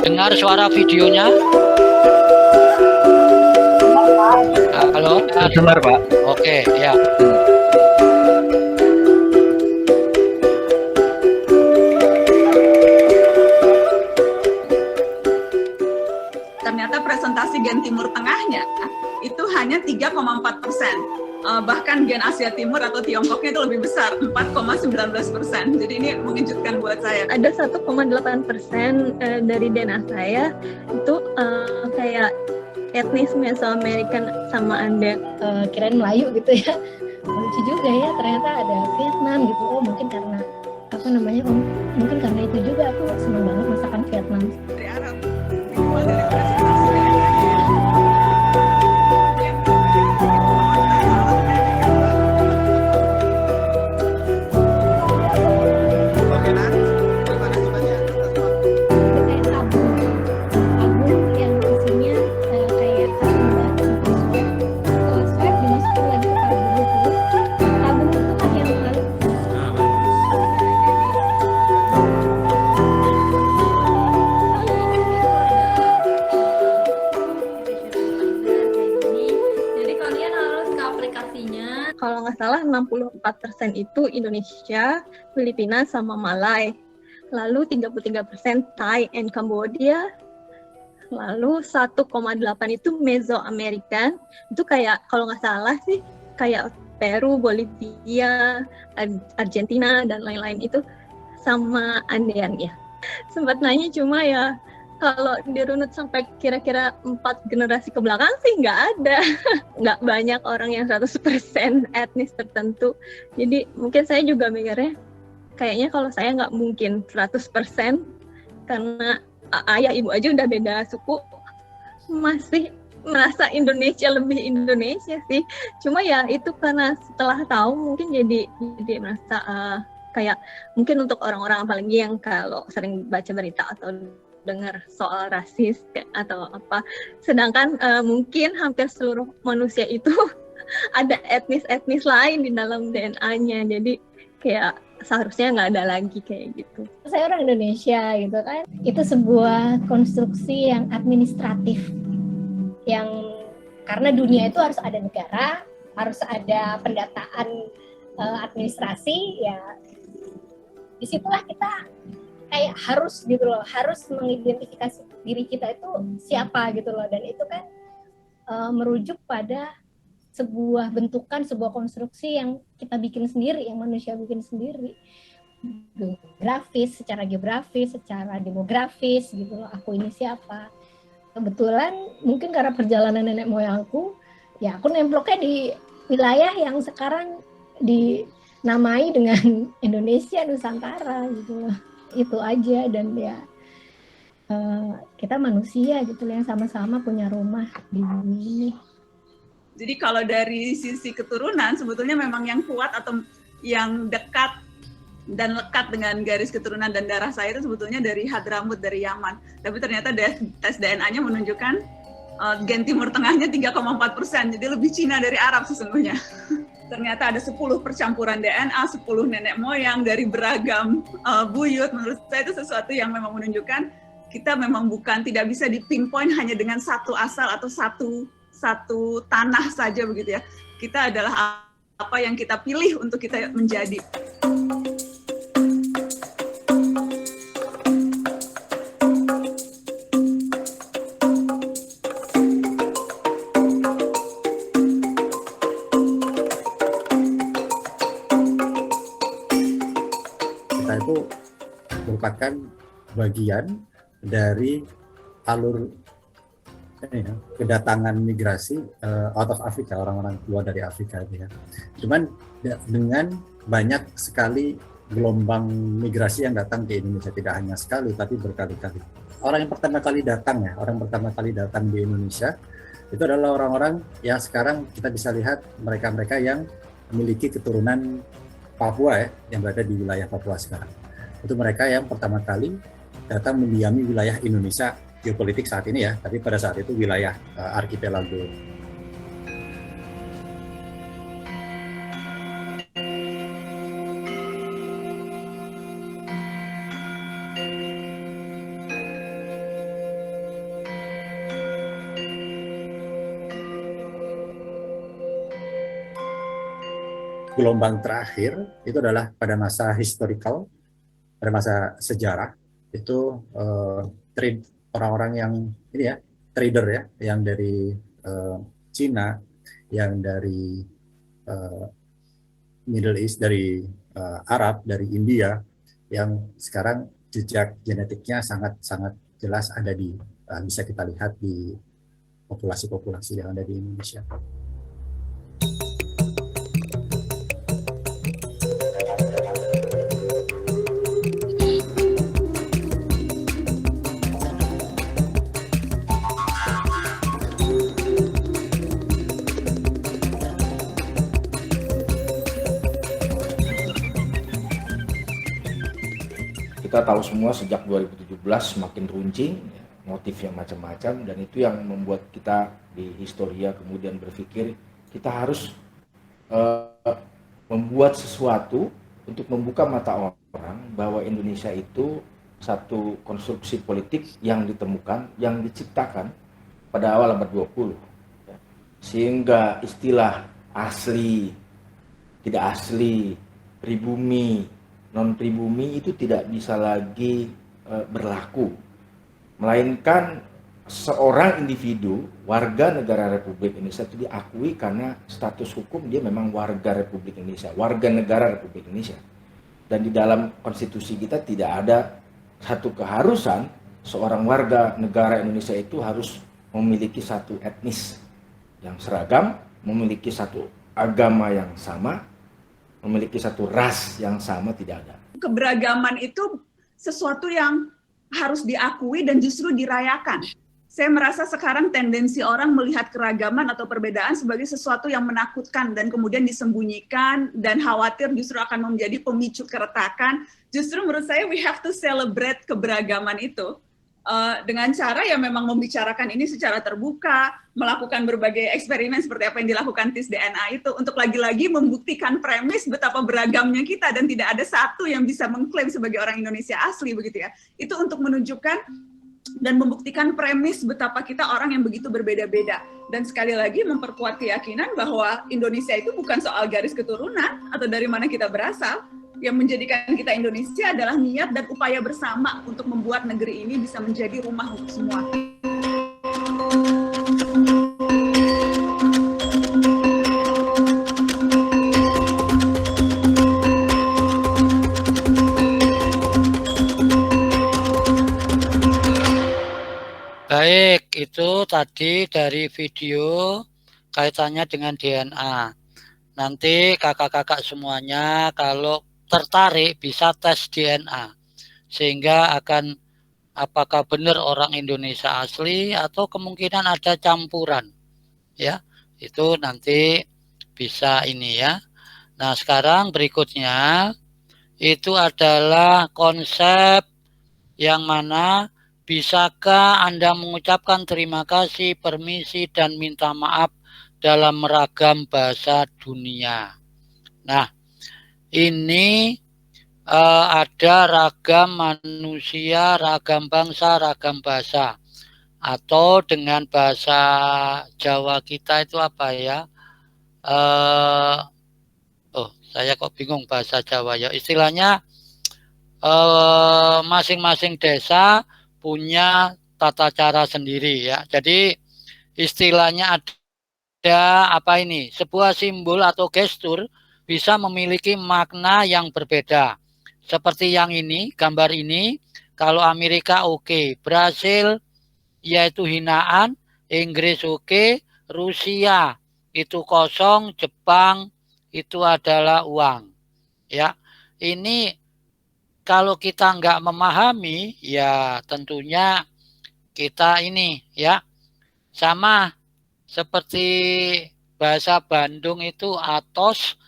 Dengar suara videonya? Halo? Dengar, Pak. Oke, ya. Ternyata presentasi gen Timur Tengahnya itu hanya 3,4%. Bahkan gen Asia Timur atau Tiongkoknya itu lebih besar, 4,19%. Jadi ini mengejutkan buat saya. Ada 1,8% dari DNA saya itu kayak etnis Mesoamerican sama Anda. Kirain Melayu gitu ya. Lucu juga ya, ternyata ada Vietnam gitu. Oh, mungkin karena mungkin karena itu juga aku senang banget masakan Vietnam. Dari Arab. Kalau nggak salah 64% itu Indonesia, Filipina, sama Malay. Lalu 33% Thai and Cambodia. Lalu 1,8 itu Mesoamerican. Itu kayak kalau nggak salah sih kayak Peru, Bolivia, Argentina, dan lain-lain itu sama Andean ya. Sempat nanya cuma ya kalau dirunut sampai kira-kira 4 generasi ke belakang sih nggak ada. Nggak banyak orang yang 100% etnis tertentu. Jadi mungkin saya juga mikirnya, kayaknya kalau saya nggak mungkin 100%, karena ayah ibu aja udah beda suku, masih merasa Indonesia lebih Indonesia sih. Cuma ya itu karena setelah tahu mungkin jadi merasa kayak mungkin untuk orang-orang apalagi yang kalau sering baca berita atau dengar soal rasis atau apa, sedangkan mungkin hampir seluruh manusia itu ada etnis-etnis lain di dalam DNA-nya. Jadi kayak seharusnya nggak ada lagi kayak gitu. Saya orang Indonesia gitu kan, itu sebuah konstruksi yang administratif, yang karena dunia itu harus ada negara, harus ada pendataan administrasi, ya disitulah kita kayak harus gitu loh, harus mengidentifikasi diri kita itu siapa gitu loh, dan itu kan merujuk pada sebuah bentukan, sebuah konstruksi yang kita bikin sendiri, yang manusia bikin sendiri, geografis, secara demografis gitu loh, aku ini siapa. Kebetulan mungkin karena perjalanan nenek moyangku, ya aku nemploknya di wilayah yang sekarang dinamai dengan Indonesia, Nusantara gitu loh. Itu aja, dan ya kita manusia gitu loh, yang sama-sama punya rumah di bumi ini. Jadi kalau dari sisi keturunan sebetulnya memang yang kuat atau yang dekat dan lekat dengan garis keturunan dan darah saya itu sebetulnya dari Hadramut, dari Yaman. Tapi ternyata tes DNA-nya menunjukkan gen Timur Tengahnya 3,4%, jadi lebih Cina dari Arab sesungguhnya. Ternyata ada 10 percampuran DNA, 10 nenek moyang dari beragam buyut. Menurut saya itu sesuatu yang memang menunjukkan kita memang tidak bisa dipinpoint hanya dengan satu asal atau satu tanah saja begitu ya. Kita adalah apa yang kita pilih untuk kita menjadi. Kita itu merupakan bagian dari alur kedatangan migrasi out of Africa, orang-orang keluar dari Afrika itu ya. Cuman dengan banyak sekali gelombang migrasi yang datang ke Indonesia, tidak hanya sekali tapi berkali-kali. Orang yang pertama kali datang di Indonesia itu adalah orang-orang yang sekarang kita bisa lihat mereka-mereka yang memiliki keturunan Papua ya, yang berada di wilayah Papua sekarang. Itu mereka yang pertama kali datang mendiami wilayah Indonesia geopolitik saat ini ya, tapi pada saat itu wilayah archipelago. Gelombang terakhir itu adalah pada masa historical, pada masa sejarah, itu orang-orang yang ini ya, trader ya, yang dari Cina, yang dari Middle East, dari Arab, dari India, yang sekarang jejak genetiknya sangat jelas ada di bisa kita lihat di populasi-populasi yang ada di Indonesia. Kita tahu semua sejak 2017 semakin runcing, motif yang macam-macam, dan itu yang membuat kita di Historia kemudian berpikir kita harus membuat sesuatu untuk membuka mata orang bahwa Indonesia itu satu konstruksi politik yang ditemukan, yang diciptakan pada awal abad 20. Sehingga istilah asli, tidak asli, pribumi, non-pribumi itu tidak bisa lagi berlaku, melainkan seorang individu warga negara Republik Indonesia itu diakui karena status hukum dia memang warga Republik Indonesia, warga negara Republik Indonesia. Dan di dalam konstitusi kita tidak ada satu keharusan seorang warga negara Indonesia itu harus memiliki satu etnis yang seragam, memiliki satu agama yang sama, memiliki satu ras yang sama, tidak ada. Keberagaman itu sesuatu yang harus diakui dan justru dirayakan. Saya merasa sekarang tendensi orang melihat keragaman atau perbedaan sebagai sesuatu yang menakutkan dan kemudian disembunyikan dan khawatir justru akan menjadi pemicu keretakan. Justru menurut saya we have to celebrate keberagaman itu. dengan cara ya memang membicarakan ini secara terbuka, melakukan berbagai eksperimen seperti apa yang dilakukan tes DNA itu untuk lagi-lagi membuktikan premis betapa beragamnya kita dan tidak ada satu yang bisa mengklaim sebagai orang Indonesia asli begitu ya. Itu untuk menunjukkan dan membuktikan premis betapa kita orang yang begitu berbeda-beda. Dan sekali lagi memperkuat keyakinan bahwa Indonesia itu bukan soal garis keturunan atau dari mana kita berasal. Yang menjadikan kita Indonesia adalah niat dan upaya bersama untuk membuat negeri ini bisa menjadi rumah untuk semua. Baik, itu tadi dari video kaitannya dengan DNA. Nanti kakak-kakak semuanya kalau tertarik bisa tes DNA sehingga akan apakah benar orang Indonesia asli atau kemungkinan ada campuran ya, itu nanti bisa ini ya. Nah sekarang berikutnya itu adalah konsep yang mana bisakah Anda mengucapkan terima kasih, permisi dan minta maaf dalam meragam bahasa dunia. Nah ini ada ragam manusia, ragam bangsa, ragam bahasa. Atau dengan bahasa Jawa kita itu apa ya? Saya kok bingung bahasa Jawa ya. Istilahnya masing-masing desa punya tata cara sendiri ya. Jadi istilahnya ada apa ini? Sebuah simbol atau gestur bisa memiliki makna yang berbeda. Seperti yang ini, gambar ini, kalau Amerika oke, Brasil yaitu hinaan, Inggris oke, Rusia itu kosong, Jepang itu adalah uang. Ya, ini kalau kita nggak memahami, ya tentunya kita ini ya sama seperti bahasa Bandung itu atos.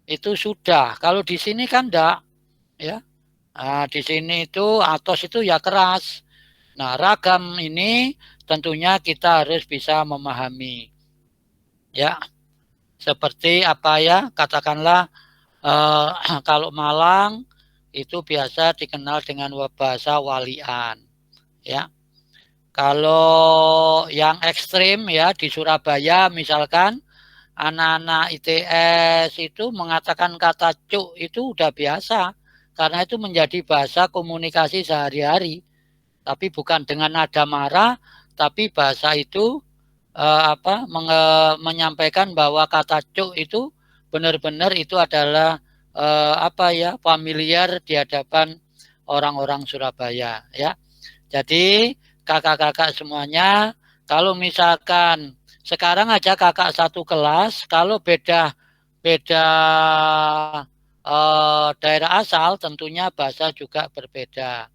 Itu sudah. Kalau di sini kan enggak, ya. Nah, di sini itu atos itu ya keras. Nah, ragam ini tentunya kita harus bisa memahami. Ya. Seperti apa ya? Katakanlah kalau Malang itu biasa dikenal dengan bahasa walian. Ya. Kalau yang ekstrim ya di Surabaya misalkan anak-anak ITS itu mengatakan kata cuk itu udah biasa karena itu menjadi bahasa komunikasi sehari-hari, tapi bukan dengan nada marah, tapi bahasa itu menyampaikan bahwa kata cuk itu benar-benar itu adalah familiar di hadapan orang-orang Surabaya ya. Jadi kakak-kakak semuanya kalau misalkan sekarang aja kakak satu kelas, kalau beda daerah asal tentunya bahasa juga berbeda.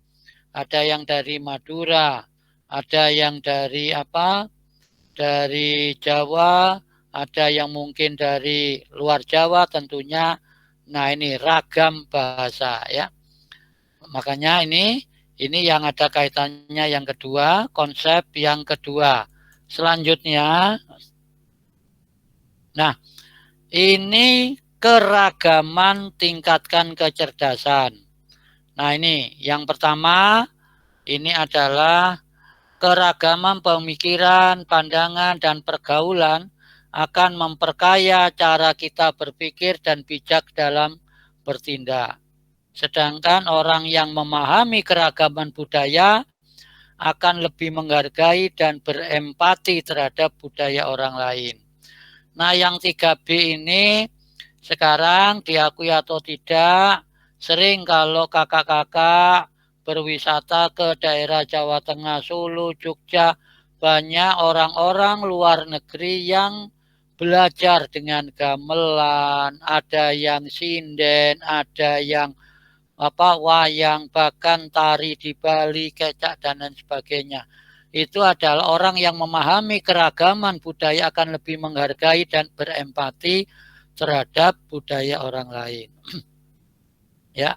Ada yang dari Madura, ada yang dari dari Jawa, ada yang mungkin dari luar Jawa tentunya. Nah ini ragam bahasa ya. Makanya ini yang ada kaitannya yang kedua, konsep yang kedua. Selanjutnya, nah ini keragaman tingkatkan kecerdasan. Nah ini yang pertama, ini adalah keragaman pemikiran, pandangan, dan pergaulan akan memperkaya cara kita berpikir dan bijak dalam bertindak. Sedangkan orang yang memahami keragaman budaya akan lebih menghargai dan berempati terhadap budaya orang lain. Nah, yang 3B ini sekarang diakui atau tidak, sering kalau kakak-kakak berwisata ke daerah Jawa Tengah, Solo, Jogja, banyak orang-orang luar negeri yang belajar dengan gamelan, ada yang sinden, ada yang wayang, bahkan tari di Bali, kecak dan lain sebagainya. Itu adalah orang yang memahami keragaman budaya akan lebih menghargai dan berempati terhadap budaya orang lain. Ya,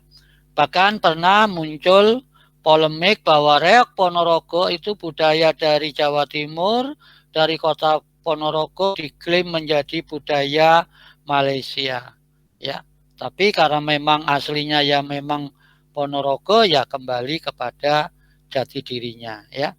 bahkan pernah muncul polemik bahwa Reok Ponorogo itu budaya dari Jawa Timur, dari kota Ponorogo diklaim menjadi budaya Malaysia. Ya, tapi karena memang aslinya ya memang Ponorogo, ya kembali kepada jati dirinya, ya.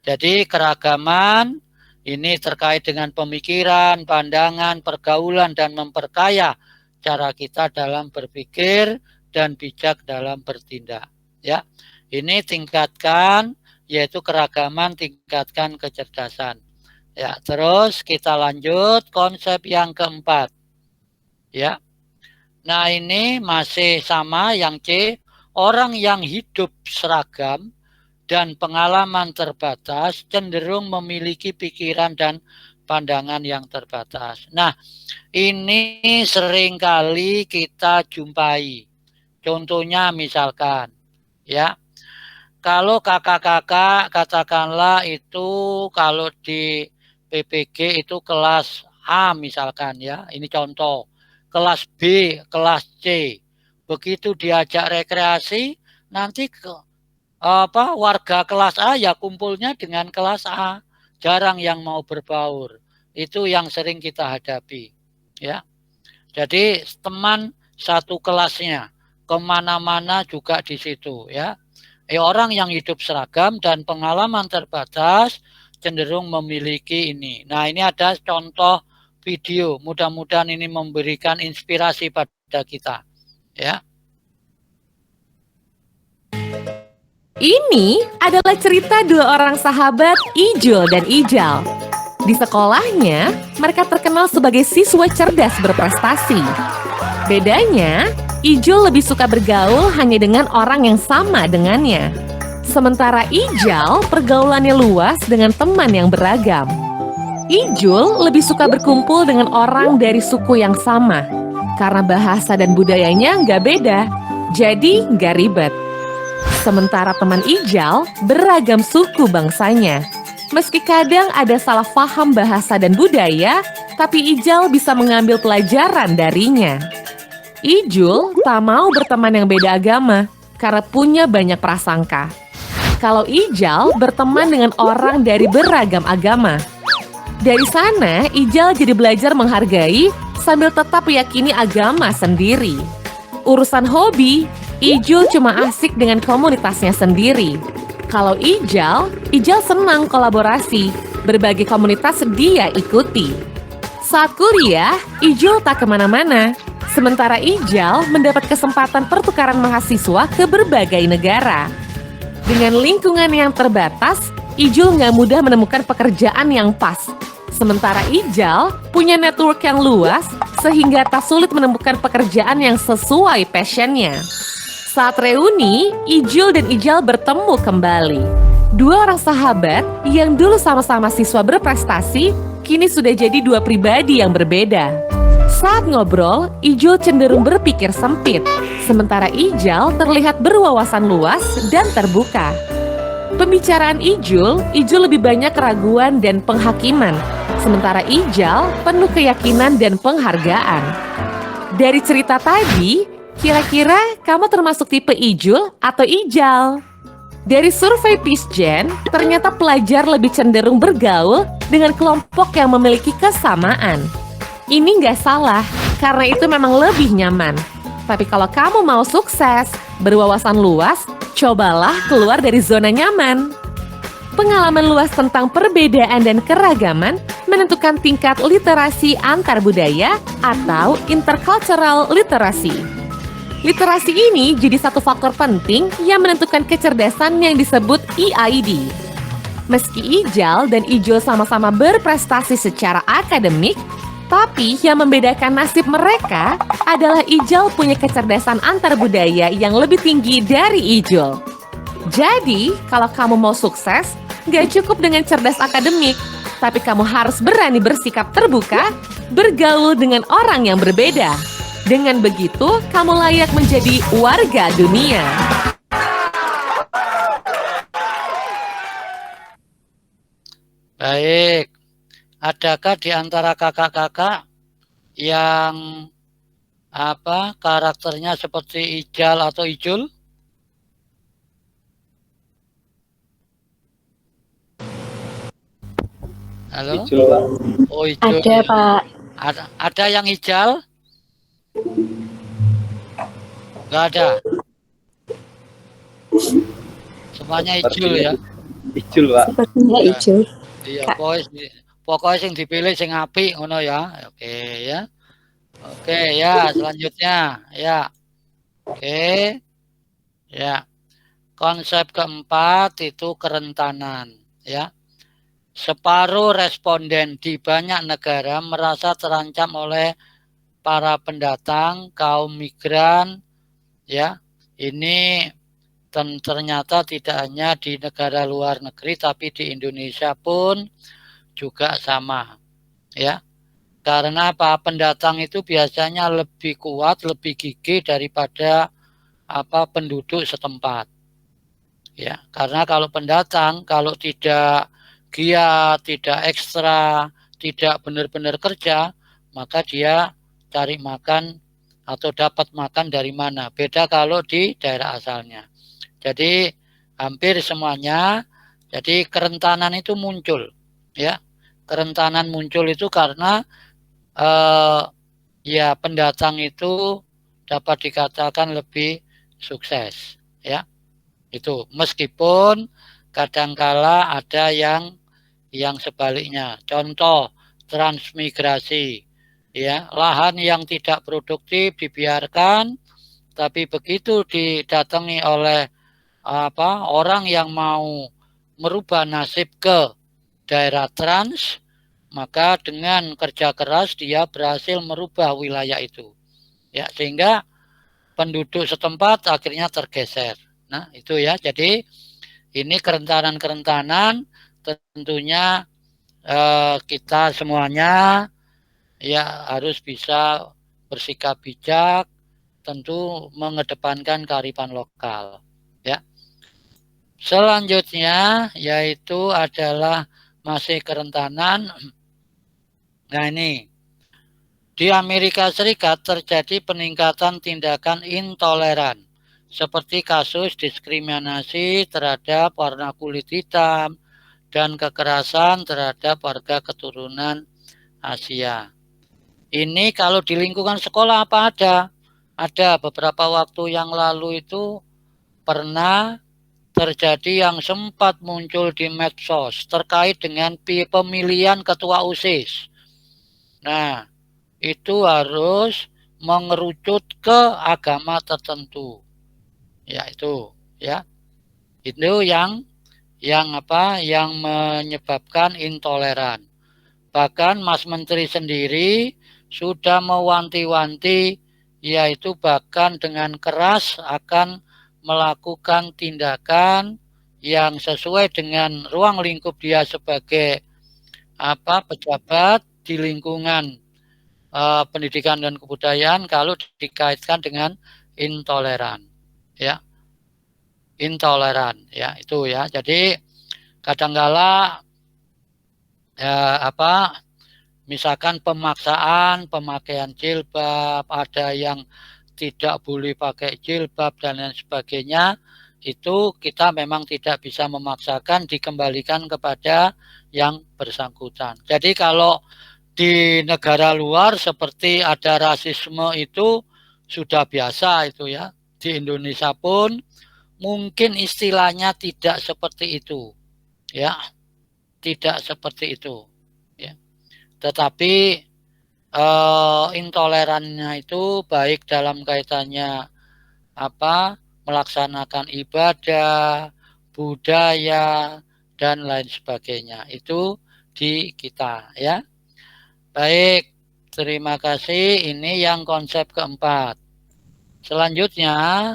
Jadi keragaman ini terkait dengan pemikiran, pandangan, pergaulan, dan memperkaya cara kita dalam berpikir dan bijak dalam bertindak. Ya, ini tingkatkan, yaitu keragaman, tingkatkan kecerdasan. Ya, terus kita lanjut konsep yang keempat. Ya, nah ini masih sama yang C, orang yang hidup seragam dan pengalaman terbatas cenderung memiliki pikiran dan pandangan yang terbatas. Nah, ini seringkali kita jumpai. Contohnya misalkan, ya, kalau kakak-kakak katakanlah itu kalau di PPG itu kelas A misalkan, ya, ini contoh, kelas B, kelas C, begitu diajak rekreasi, nanti warga kelas A ya kumpulnya dengan kelas A, jarang yang mau berbaur. Itu yang sering kita hadapi, ya. Jadi teman satu kelasnya kemana-mana juga di situ, ya. Orang yang hidup seragam dan pengalaman terbatas cenderung memiliki ini. Nah, ini ada contoh video. Mudah-mudahan ini memberikan inspirasi pada kita, ya. Ini adalah cerita dua orang sahabat, Ijul dan Ijal. Di sekolahnya, mereka terkenal sebagai siswa cerdas berprestasi. Bedanya, Ijul lebih suka bergaul hanya dengan orang yang sama dengannya. Sementara Ijal pergaulannya luas dengan teman yang beragam. Ijul lebih suka berkumpul dengan orang dari suku yang sama. Karena bahasa dan budayanya nggak beda, jadi nggak ribet. Sementara teman Ijal beragam suku bangsanya. Meski kadang ada salah paham bahasa dan budaya, tapi Ijal bisa mengambil pelajaran darinya. Ijul tak mau berteman yang beda agama karena punya banyak prasangka. Kalau Ijal berteman dengan orang dari beragam agama. Dari sana, Ijal jadi belajar menghargai sambil tetap meyakini agama sendiri. Urusan hobi, Ijul cuma asik dengan komunitasnya sendiri. Kalau Ijal senang kolaborasi, berbagai komunitas dia ikuti. Saat kuliah, Ijul tak kemana-mana. Sementara Ijal mendapat kesempatan pertukaran mahasiswa ke berbagai negara. Dengan lingkungan yang terbatas, Ijul nggak mudah menemukan pekerjaan yang pas. Sementara Ijal punya network yang luas, sehingga tak sulit menemukan pekerjaan yang sesuai passionnya. Saat reuni, Ijul dan Ijal bertemu kembali. Dua orang sahabat yang dulu sama-sama siswa berprestasi, kini sudah jadi dua pribadi yang berbeda. Saat ngobrol, Ijul cenderung berpikir sempit, sementara Ijal terlihat berwawasan luas dan terbuka. Pembicaraan Ijul lebih banyak keraguan dan penghakiman, sementara Ijal penuh keyakinan dan penghargaan. Dari cerita tadi, kira-kira kamu termasuk tipe Ijul atau Ijal? Dari survei PISGEN, ternyata pelajar lebih cenderung bergaul dengan kelompok yang memiliki kesamaan. Ini nggak salah, karena itu memang lebih nyaman. Tapi kalau kamu mau sukses, berwawasan luas, cobalah keluar dari zona nyaman. Pengalaman luas tentang perbedaan dan keragaman menentukan tingkat literasi antar budaya atau intercultural literacy. Literasi ini jadi satu faktor penting yang menentukan kecerdasan yang disebut EID. Meski Ijal dan Ijul sama-sama berprestasi secara akademik, tapi yang membedakan nasib mereka adalah Ijal punya kecerdasan antar budaya yang lebih tinggi dari Ijul. Jadi, kalau kamu mau sukses, gak cukup dengan cerdas akademik, tapi kamu harus berani bersikap terbuka, bergaul dengan orang yang berbeda. Dengan begitu, kamu layak menjadi warga dunia. Baik, adakah di antara kakak-kakak yang karakternya seperti Ijal atau Ijul? Halo? Ijul, Pak. Oh, hijau. Ada, Pak. Ada yang hijau? Nggak ada. Semuanya hijau ya. Ijul, Pak. Sepertinya Ya. hijau. Iya, Kak. pokoknya sing dipilih sing apik ngono ya. Oke ya. Oke ya, selanjutnya ya. Oke. Ya. Konsep keempat itu kerentanan ya. Separuh responden di banyak negara merasa terancam oleh para pendatang, kaum migran ya. Ini ternyata tidak hanya di negara luar negeri tapi di Indonesia pun juga sama ya. Karena apa? Pendatang itu biasanya lebih kuat, lebih gigih daripada penduduk setempat. Ya, karena kalau pendatang kalau tidak giat, tidak ekstra, tidak benar-benar kerja, maka dia cari makan atau dapat makan dari mana. Beda kalau di daerah asalnya. Jadi hampir semuanya, jadi kerentanan itu muncul, ya. Kerentanan muncul itu karena ya pendatang itu dapat dikatakan lebih sukses, ya. Itu meskipun kadangkala ada yang sebaliknya. Contoh transmigrasi, ya, lahan yang tidak produktif dibiarkan, tapi begitu didatangi oleh orang yang mau merubah nasib ke daerah trans, maka dengan kerja keras dia berhasil merubah wilayah itu. Ya, sehingga penduduk setempat akhirnya tergeser. Nah, itu ya. Jadi ini kerentanan-kerentanan tentunya kita semuanya ya harus bisa bersikap bijak, tentu mengedepankan kearifan lokal. Ya. Selanjutnya yaitu adalah masih kerentanan. Nah ini, di Amerika Serikat terjadi peningkatan tindakan intoleran, seperti kasus diskriminasi terhadap warna kulit hitam dan kekerasan terhadap warga keturunan Asia. Ini kalau di lingkungan sekolah apa ada? Ada beberapa waktu yang lalu itu pernah terjadi yang sempat muncul di medsos terkait dengan pemilihan ketua OSIS. Nah, itu harus mengerucut ke agama tertentu. Ya, itu ya. Itu yang menyebabkan intoleran. Bahkan Mas Menteri sendiri sudah mewanti-wanti, yaitu bahkan dengan keras akan melakukan tindakan yang sesuai dengan ruang lingkup dia sebagai pejabat di lingkungan pendidikan dan kebudayaan kalau dikaitkan dengan intoleran, ya, intoleran, ya itu ya. Jadi kadangkala misalkan pemaksaan pemakaian jilbab, ada yang tidak boleh pakai jilbab dan lain sebagainya, itu kita memang tidak bisa memaksakan, dikembalikan kepada yang bersangkutan. Jadi kalau di negara luar seperti ada rasisme itu sudah biasa itu ya. Di Indonesia pun mungkin istilahnya tidak seperti itu. Ya. Tidak seperti itu. Ya. Tetapi intolerannya itu baik dalam kaitannya melaksanakan ibadah, budaya dan lain sebagainya. Itu di kita ya. Baik, terima kasih. Ini yang konsep keempat. Selanjutnya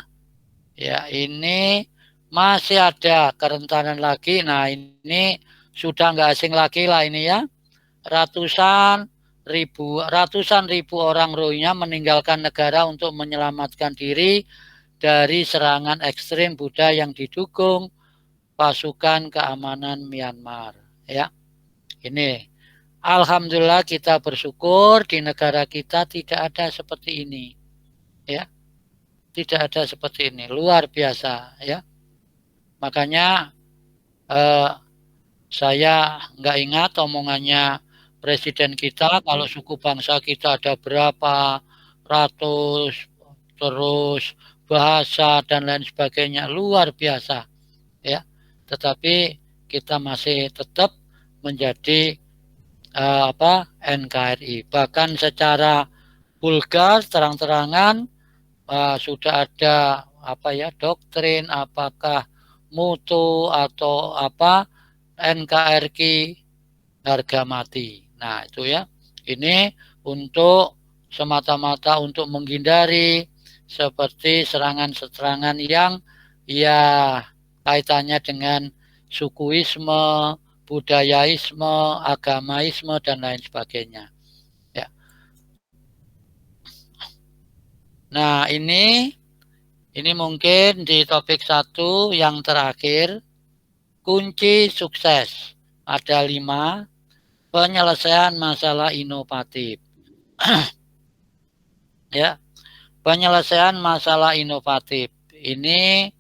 ya ini masih ada kerentanan lagi. Nah, ini sudah nggak asing lagi lah ini ya. Ratusan ribu orang Rohingya meninggalkan negara untuk menyelamatkan diri dari serangan ekstrim Buddha yang didukung pasukan keamanan Myanmar. Ya, ini alhamdulillah kita bersyukur di negara kita tidak ada seperti ini. Ya, tidak ada seperti ini, luar biasa. Ya, makanya Saya nggak ingat omongannya presiden kita, kalau suku bangsa kita ada berapa ratus, terus bahasa dan lain sebagainya, luar biasa ya. Tetapi kita masih tetap menjadi NKRI. Bahkan secara vulgar, terang-terangan sudah ada doktrin, apakah mutu atau NKRI harga mati. Nah itu ya, ini untuk semata-mata untuk menghindari seperti serangan-serangan yang ya kaitannya dengan sukuisme, budayaisme, agamaisme dan lain sebagainya. Ya. Nah ini mungkin di topik 1 yang terakhir, kunci sukses. Ada 5, penyelesaian masalah inovatif. Ya, penyelesaian masalah inovatif. Ini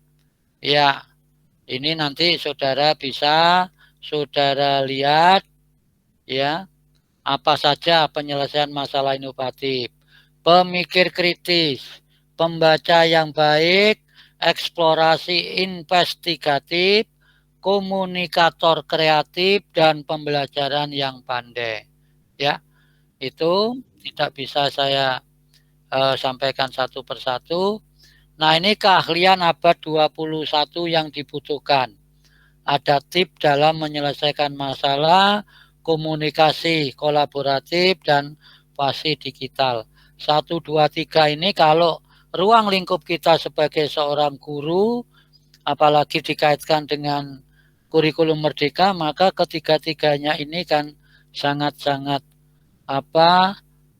ya, ini nanti saudara bisa saudara lihat ya, apa saja penyelesaian masalah inovatif. Pemikir kritis, pembaca yang baik, eksplorasi investigatif, komunikator kreatif, dan pembelajaran yang pandai. Ya, itu tidak bisa saya sampaikan satu persatu. Nah, ini keahlian abad 21 yang dibutuhkan. Ada tips dalam menyelesaikan masalah, komunikasi kolaboratif, dan pasti digital. 1, 2, 3 ini kalau ruang lingkup kita sebagai seorang guru, apalagi dikaitkan dengan kurikulum merdeka, maka ketiga-tiganya ini kan sangat-sangat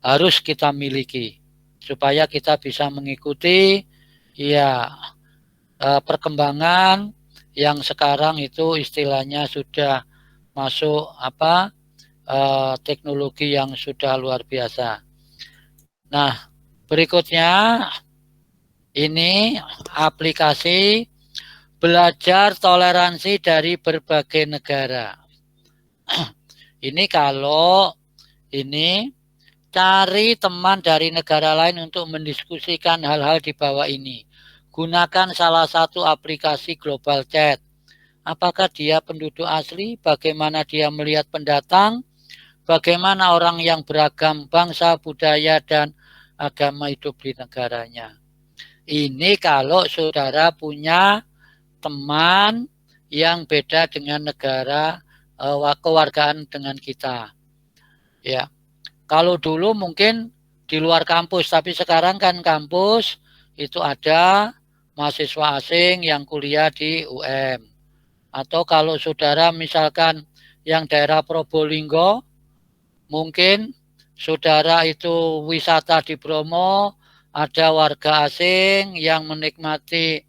harus kita miliki supaya kita bisa mengikuti ya perkembangan yang sekarang itu istilahnya sudah masuk teknologi yang sudah luar biasa. Nah, berikutnya ini aplikasi belajar toleransi dari berbagai negara. Ini kalau ini cari teman dari negara lain untuk mendiskusikan hal-hal di bawah ini. Gunakan salah satu aplikasi global chat. Apakah dia penduduk asli? Bagaimana dia melihat pendatang? Bagaimana orang yang beragam bangsa, budaya, dan agama hidup di negaranya? Ini kalau saudara punya teman yang beda dengan negara kewargaan dengan kita. Ya. Kalau dulu mungkin di luar kampus, tapi sekarang kan kampus itu ada mahasiswa asing yang kuliah di UM. Atau kalau saudara misalkan yang daerah Probolinggo, mungkin saudara itu wisata di Bromo, ada warga asing yang menikmati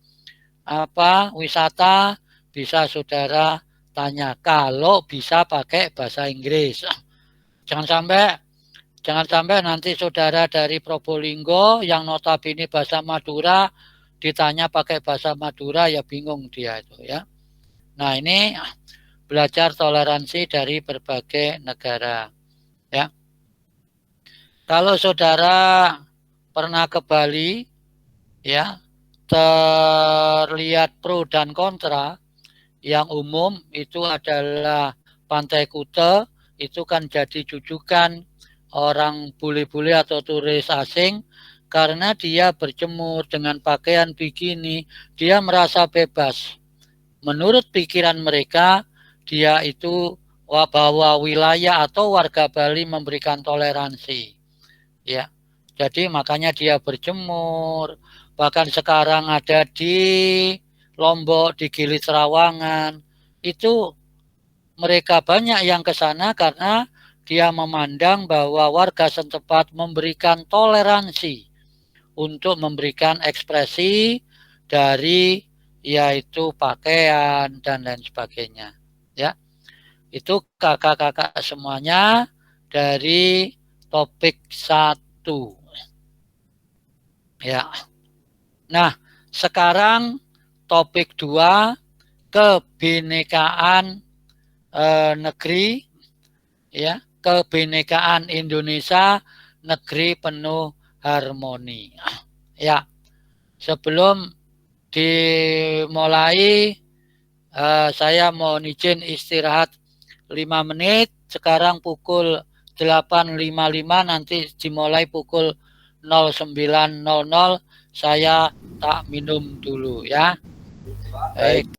wisata, bisa saudara tanya kalau bisa pakai bahasa Inggris. Jangan sampai nanti saudara dari Probolinggo yang notabene bahasa Madura ditanya pakai bahasa Madura, ya bingung dia itu ya. Nah, ini belajar toleransi dari berbagai negara ya. Kalau saudara pernah ke Bali ya, terlihat pro dan kontra. Yang umum itu adalah Pantai Kuta, itu kan jadi jujukan orang bule-bule atau turis asing karena dia berjemur dengan pakaian bikini, dia merasa bebas. Menurut pikiran mereka, dia itu bahwa wilayah atau warga Bali memberikan toleransi. Ya. Jadi makanya dia berjemur, bahkan sekarang ada di Lombok, di Gili Trawangan, itu mereka banyak yang ke sana karena dia memandang bahwa warga setempat memberikan toleransi untuk memberikan ekspresi dari yaitu pakaian dan lain sebagainya. Ya, itu kakak-kakak semuanya dari topik 1. Ya. Nah, sekarang topik 2, kebinekaan negeri ya, kebinekaan Indonesia, negeri penuh harmoni. Ya, sebelum dimulai saya mohon izin istirahat 5 menit. Sekarang pukul 8.55, nanti dimulai pukul 09.00. Saya tak minum dulu ya. Baik,